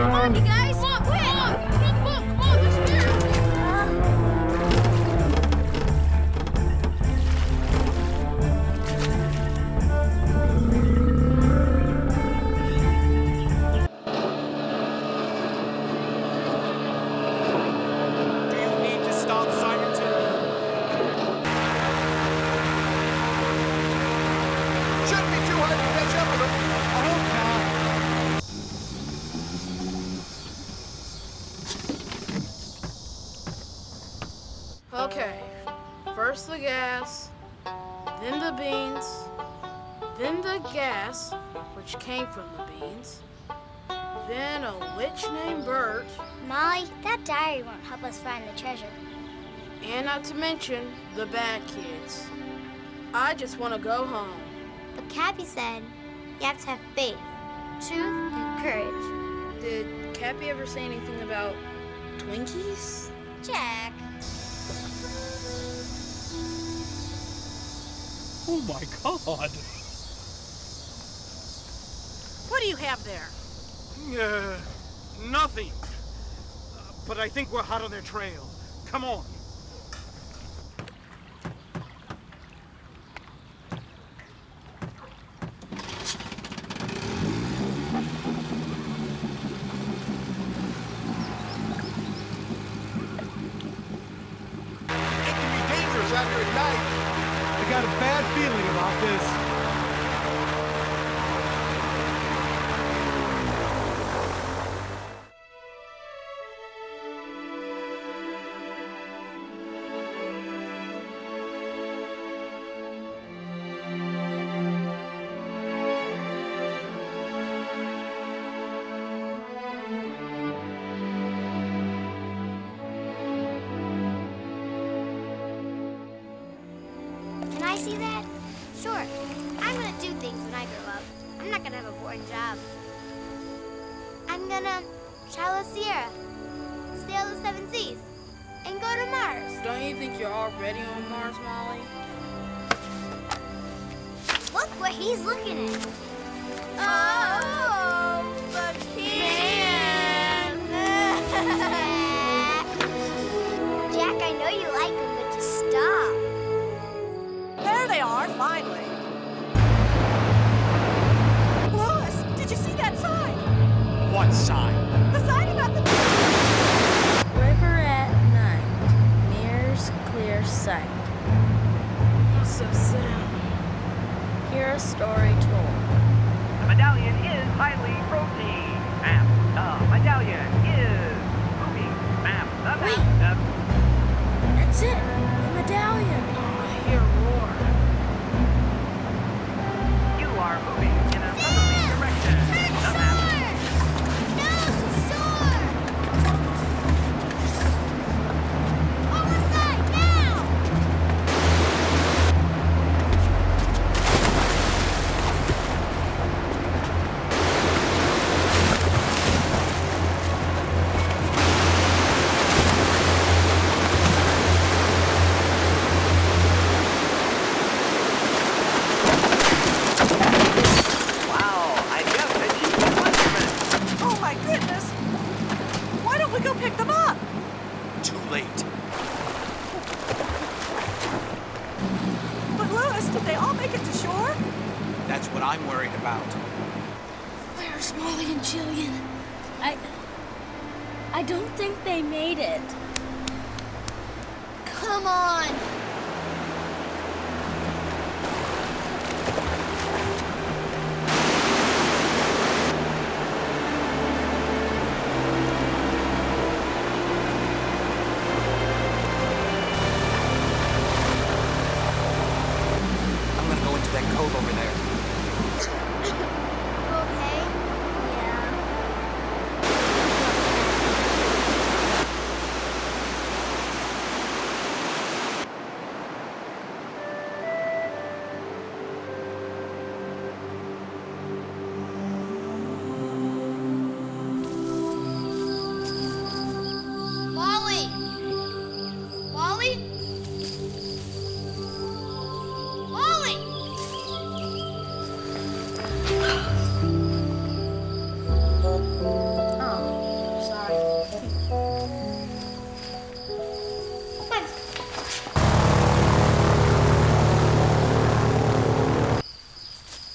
Come on, you guys. Come on, quick. Come on, there's beer out there. Shouldn't be too hard to catch up with them. I hope not. Okay, first the gas, then the beans, then the gas, which came from the beans, then a witch named Bert, Molly, that diary won't help us find the treasure. and not to mention the bad kids. I just want to go home. But Cappy said you have to have faith, truth, and courage. Did Cappy ever say anything about Twinkies? Jack. Oh my God. What do you have there? Nothing. But I think we're hot on their trail. Come on. After at night. I got a bad feeling about this. Can I see that? Sure. I'm gonna do things when I grow up. I'm not gonna have a boring job. I'm gonna travel the Sierra, sail the 7 seas, and go to Mars. Don't you think you're already on Mars, Molly? Look what he's looking at. Oh, the can! Jack, I know you like him, but just stop. There they are, finally. Louis, did you see that sign? What sign? The sign about the... River at night, mirrors clear sight. That's so sad. Hear a story told. The medallion is highly protein. Map. The medallion is moving. Map. The Wait. map. That's it, the medallion. I hear a roar. You are moving in a southerly direction. The map. No, to shore! Jillian, I don't think they made it. Come on! I'm gonna go into that cove over there. Okay? Yeah. Molly! Molly? Molly! Oh, sorry.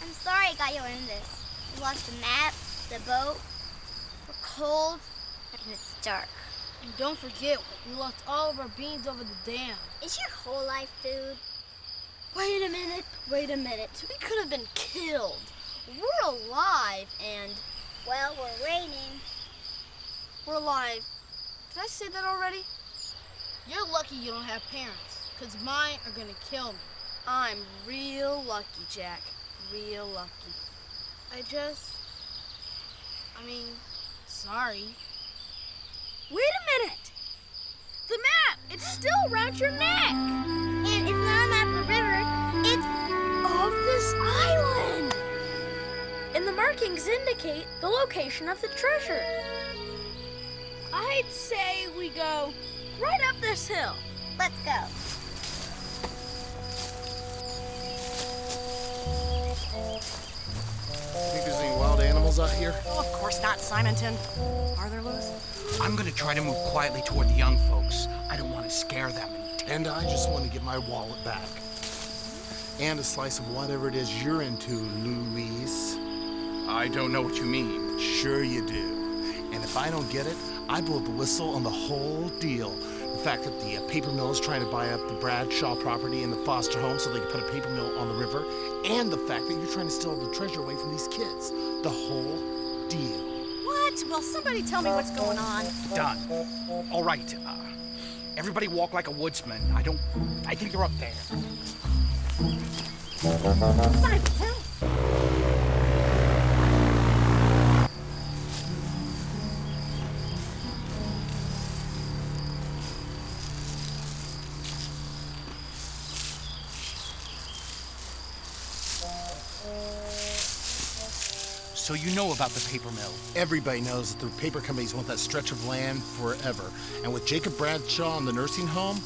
I'm sorry I got you in this. We lost the map, the boat, we're cold, and it's dark. And don't forget, we lost all of our beans over the dam. Is your whole life food? Wait a minute. We could have been killed. We're alive and... Well, we're raining. We're alive. Did I say that already? You're lucky you don't have parents, because mine are gonna kill me. I'm real lucky, Jack. Real lucky. Sorry. Wait a minute! The map! It's still around your neck! And it's not a map of the river, it's of this island! And the markings indicate the location of the treasure. I'd say we go right up this hill. Let's go. Think there's any wild animals out here? Oh, of course not, Simonton. Are there, Louis? I'm gonna try to move quietly toward the young folks. I don't want to scare them. And I just want to get my wallet back. And a slice of whatever it is you're into, Louise. I don't know what you mean. Sure you do. And if I don't get it, I blow the whistle on the whole deal. The fact that the paper mill is trying to buy up the Bradshaw property and the foster home so they can put a paper mill on the river, and the fact that you're trying to steal the treasure away from these kids. The whole deal. What? Will somebody tell me what's going on? Done. All right. Everybody walk like a woodsman. I think they're up there. Simonton! So you know about the paper mill? Everybody knows that the paper companies want that stretch of land forever. And with Jacob Bradshaw in the nursing home,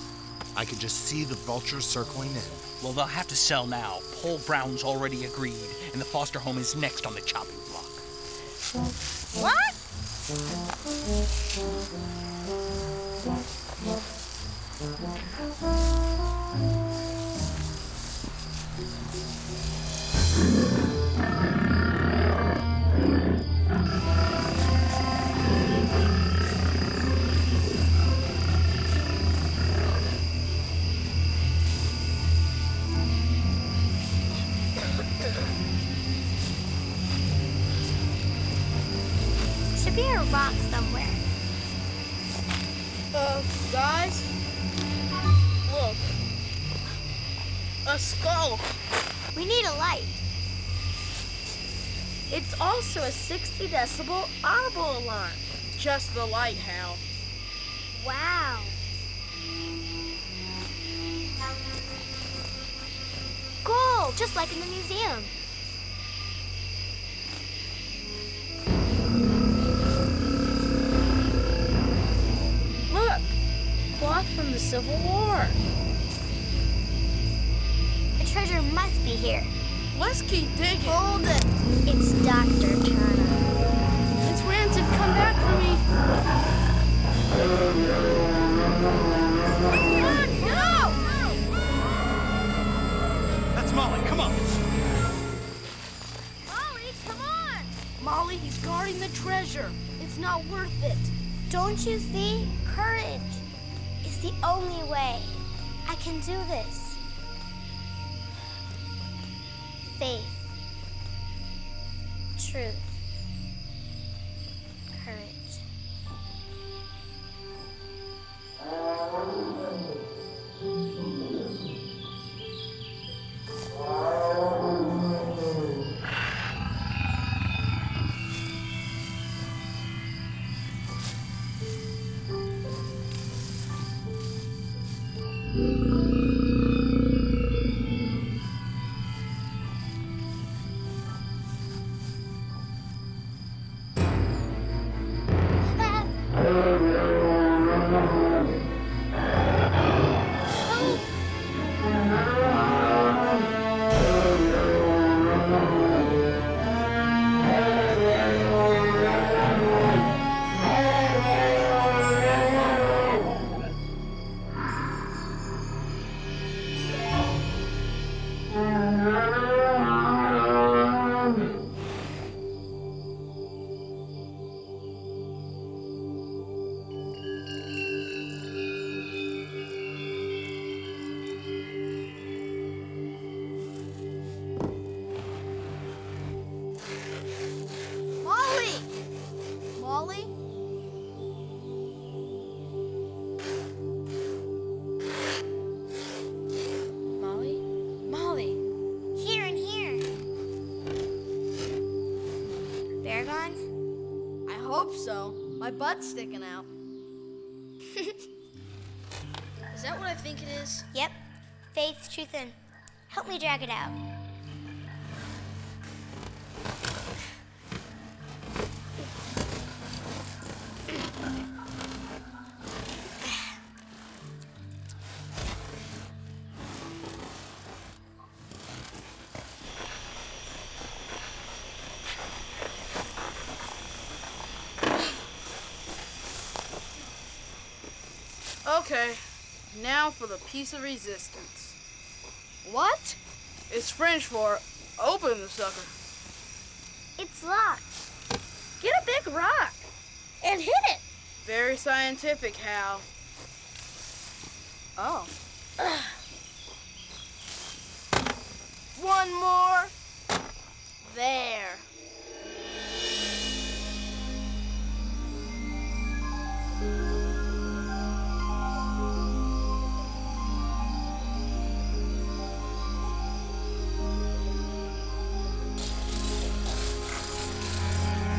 I could just see the vultures circling in. Well, they'll have to sell now. Paul Brown's already agreed, and the foster home is next on the chopping block. What? Should be a rock somewhere. Guys? Look. A skull. We need a light. It's also a 60 decibel audible alarm. Just the light, Hal. Wow. Gold, just like in the museum. Look, cloth from the Civil War. The treasure must be here. Let's keep digging. Hold it. It's Dr. Turner. It's Rancid, come back for me. Come on, go! That's Molly, come on. Molly, come on! Molly, he's guarding the treasure. It's not worth it. Don't you see? Courage is the only way. I can do this. Faith. Truth. Courage. Moli? Molly? Molly! Here and here. Bear gone? I hope so. My butt's sticking out. Is that what I think it is? Yep. Faith, truth, and help me drag it out. Okay, now for the piece of resistance. What? It's French for open the sucker. It's locked. Get a big rock and hit it. Very scientific, Hal. Oh. One more. There.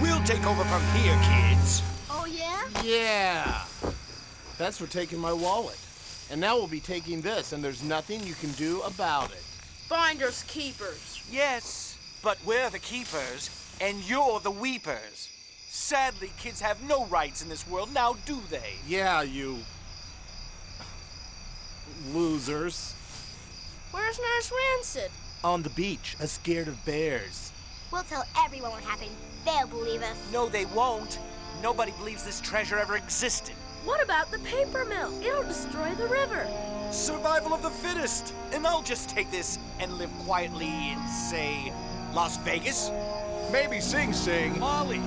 We'll take over from here, kids. Oh, yeah? Yeah. That's for taking my wallet. And now we'll be taking this, and there's nothing you can do about it. Finders keepers. Yes, but we're the keepers, and you're the weepers. Sadly, kids have no rights in this world, now do they? Yeah, you... losers. Where's Nurse Rancid? On the beach, scared of bears. We'll tell everyone what happened. They'll believe us. No, they won't. Nobody believes this treasure ever existed. What about the paper mill? It'll destroy the river. Survival of the fittest. And I'll just take this and live quietly in, say, Las Vegas? Maybe Sing Sing. Moli.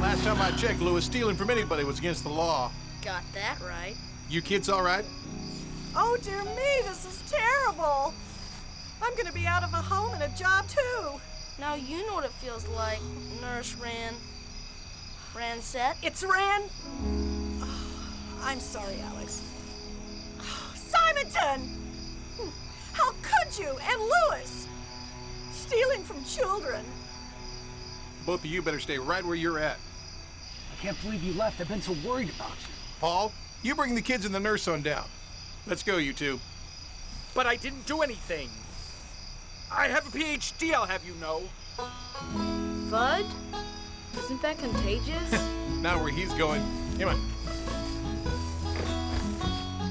Last time I checked, Louis, stealing from anybody was against the law. Got that right. You kids all right? Oh, dear me, this is terrible. I'm gonna be out of a home and a job, too. Now you know what it feels like, Nurse Rancette. It's Ran. Oh, I'm sorry, Alex. Oh, Simonton! How could you? And Louis! Stealing from children. Both of you better stay right where you're at. I can't believe you left. I've been so worried about you. Paul, you bring the kids and the nurse on down. Let's go, you two. But I didn't do anything. I have a PhD, I'll have you know. Bud? Isn't that contagious? Not where he's going. Come on.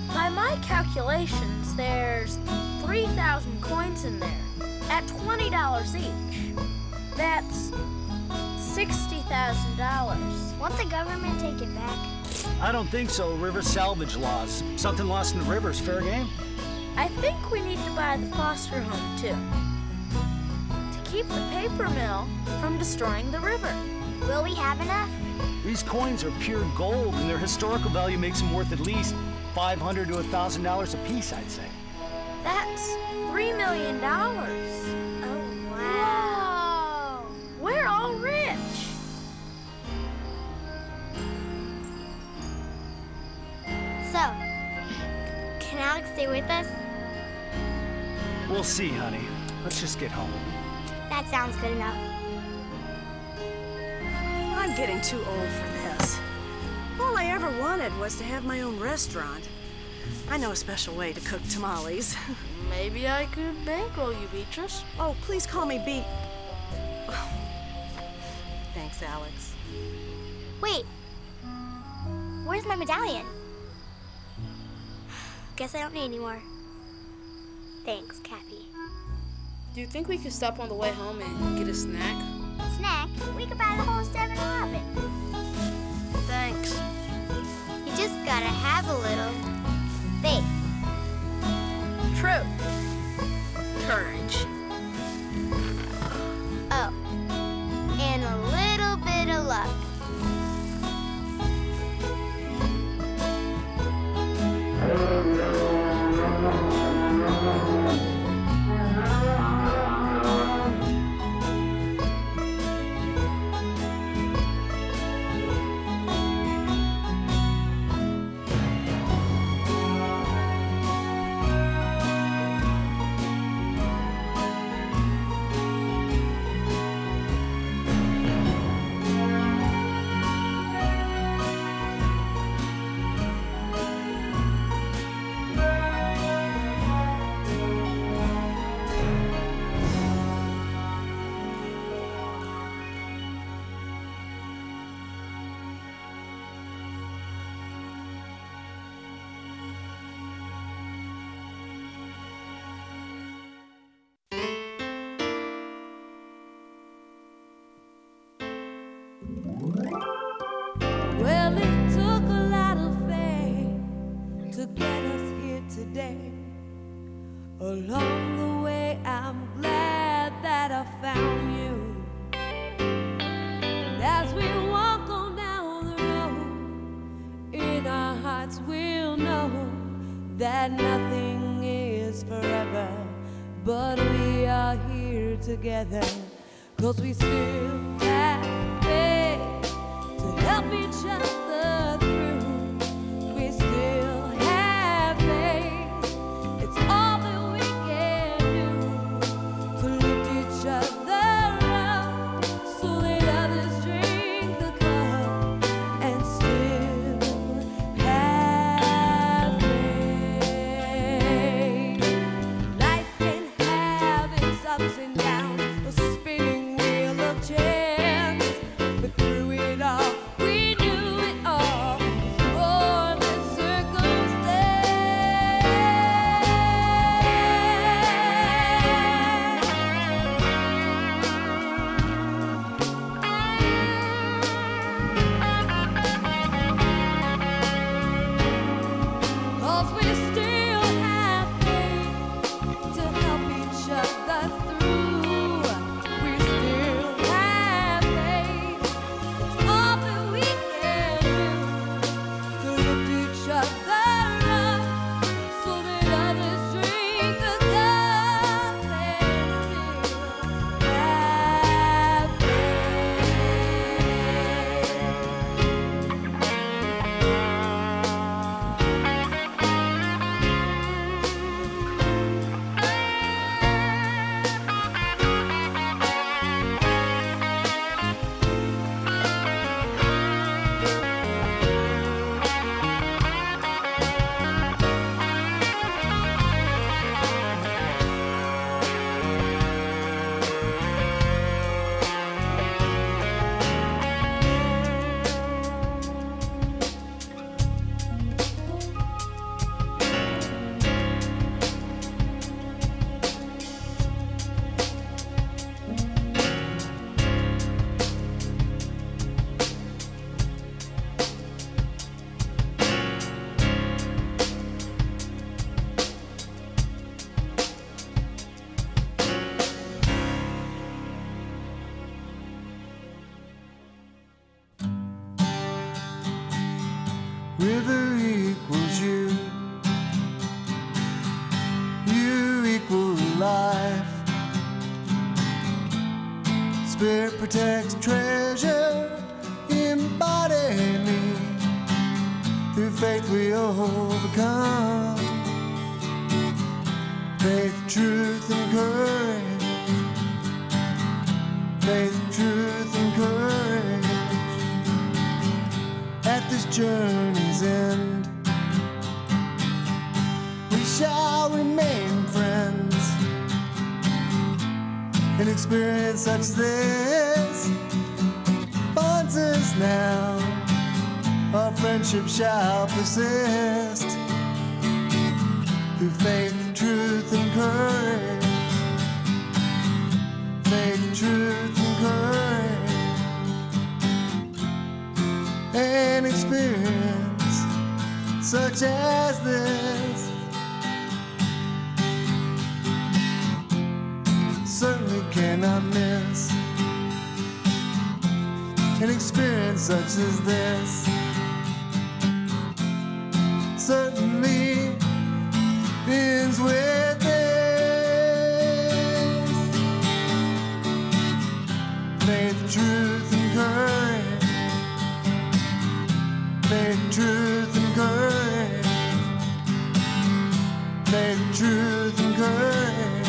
By my calculations, there's 3,000 coins in there at $20 each. That's $60,000. Won't the government take it back? I don't think so. River salvage laws. Something lost in the river is fair game. I think we need to buy the foster home, too. To keep the paper mill from destroying the river. have enough? These coins are pure gold, and their historical value makes them worth at least $500 to $1,000 a piece, I'd say. That's $3 million. Oh, wow. Whoa! We're all rich. So, can Alex stay with us? We'll see, honey. Let's just get home. That sounds good enough. I'm getting too old for this. All I ever wanted was to have my own restaurant. I know a special way to cook tamales. Maybe I could bankroll you, Beatrice. Oh, please call me Beat. Thanks, Alex. Wait. Where's my medallion? Guess I don't need any more. Thanks, Cappy. Do you think we could stop on the way home and get a snack? Snack? We could buy the whole 7-Eleven. Thanks. You just gotta have a little faith. True. Courage. Oh, and a little bit of luck. Well, it took a lot of faith to get us here today. Along the way, I'm glad that I found you. And as we walk on down the road, in our hearts we'll know that nothing is forever, but we are here together, 'cause we still have faith to help each other through. We still have faith. It's all that we can do to lift each other up, so that others drink the cup and still have faith. Life can have its ups and downs, a spinning wheel of change. overcome. Faith, truth, and courage. Faith, truth, and courage. At this journey's end, we shall remain friends. An experience such as this bonds us now. Our friendship shall persist through faith, truth, and courage. Faith, truth, and courage. An experience such as this certainly cannot miss. An experience such as this certainly ends with this. Faith, truth, and courage. Faith, truth, and courage. Faith, truth, and courage.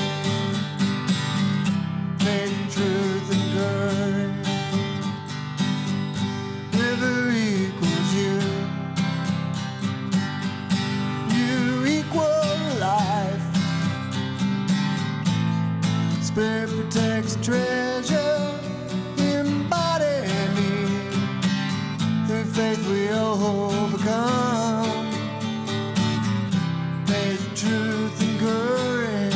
Faith, truth, and courage. River equals you. You equal life. Spirit protects treasure. Embody me. Through faith we overcome. Faith, truth, and courage.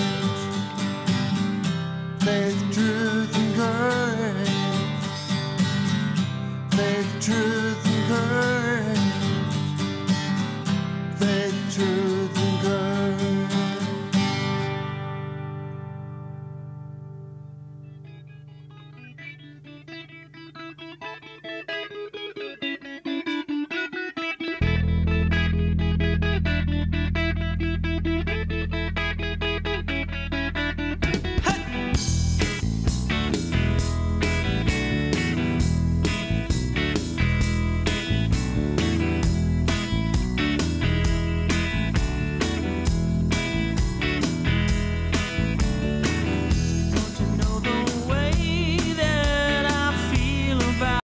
Faith, truth, and courage. Faith, truth, and courage.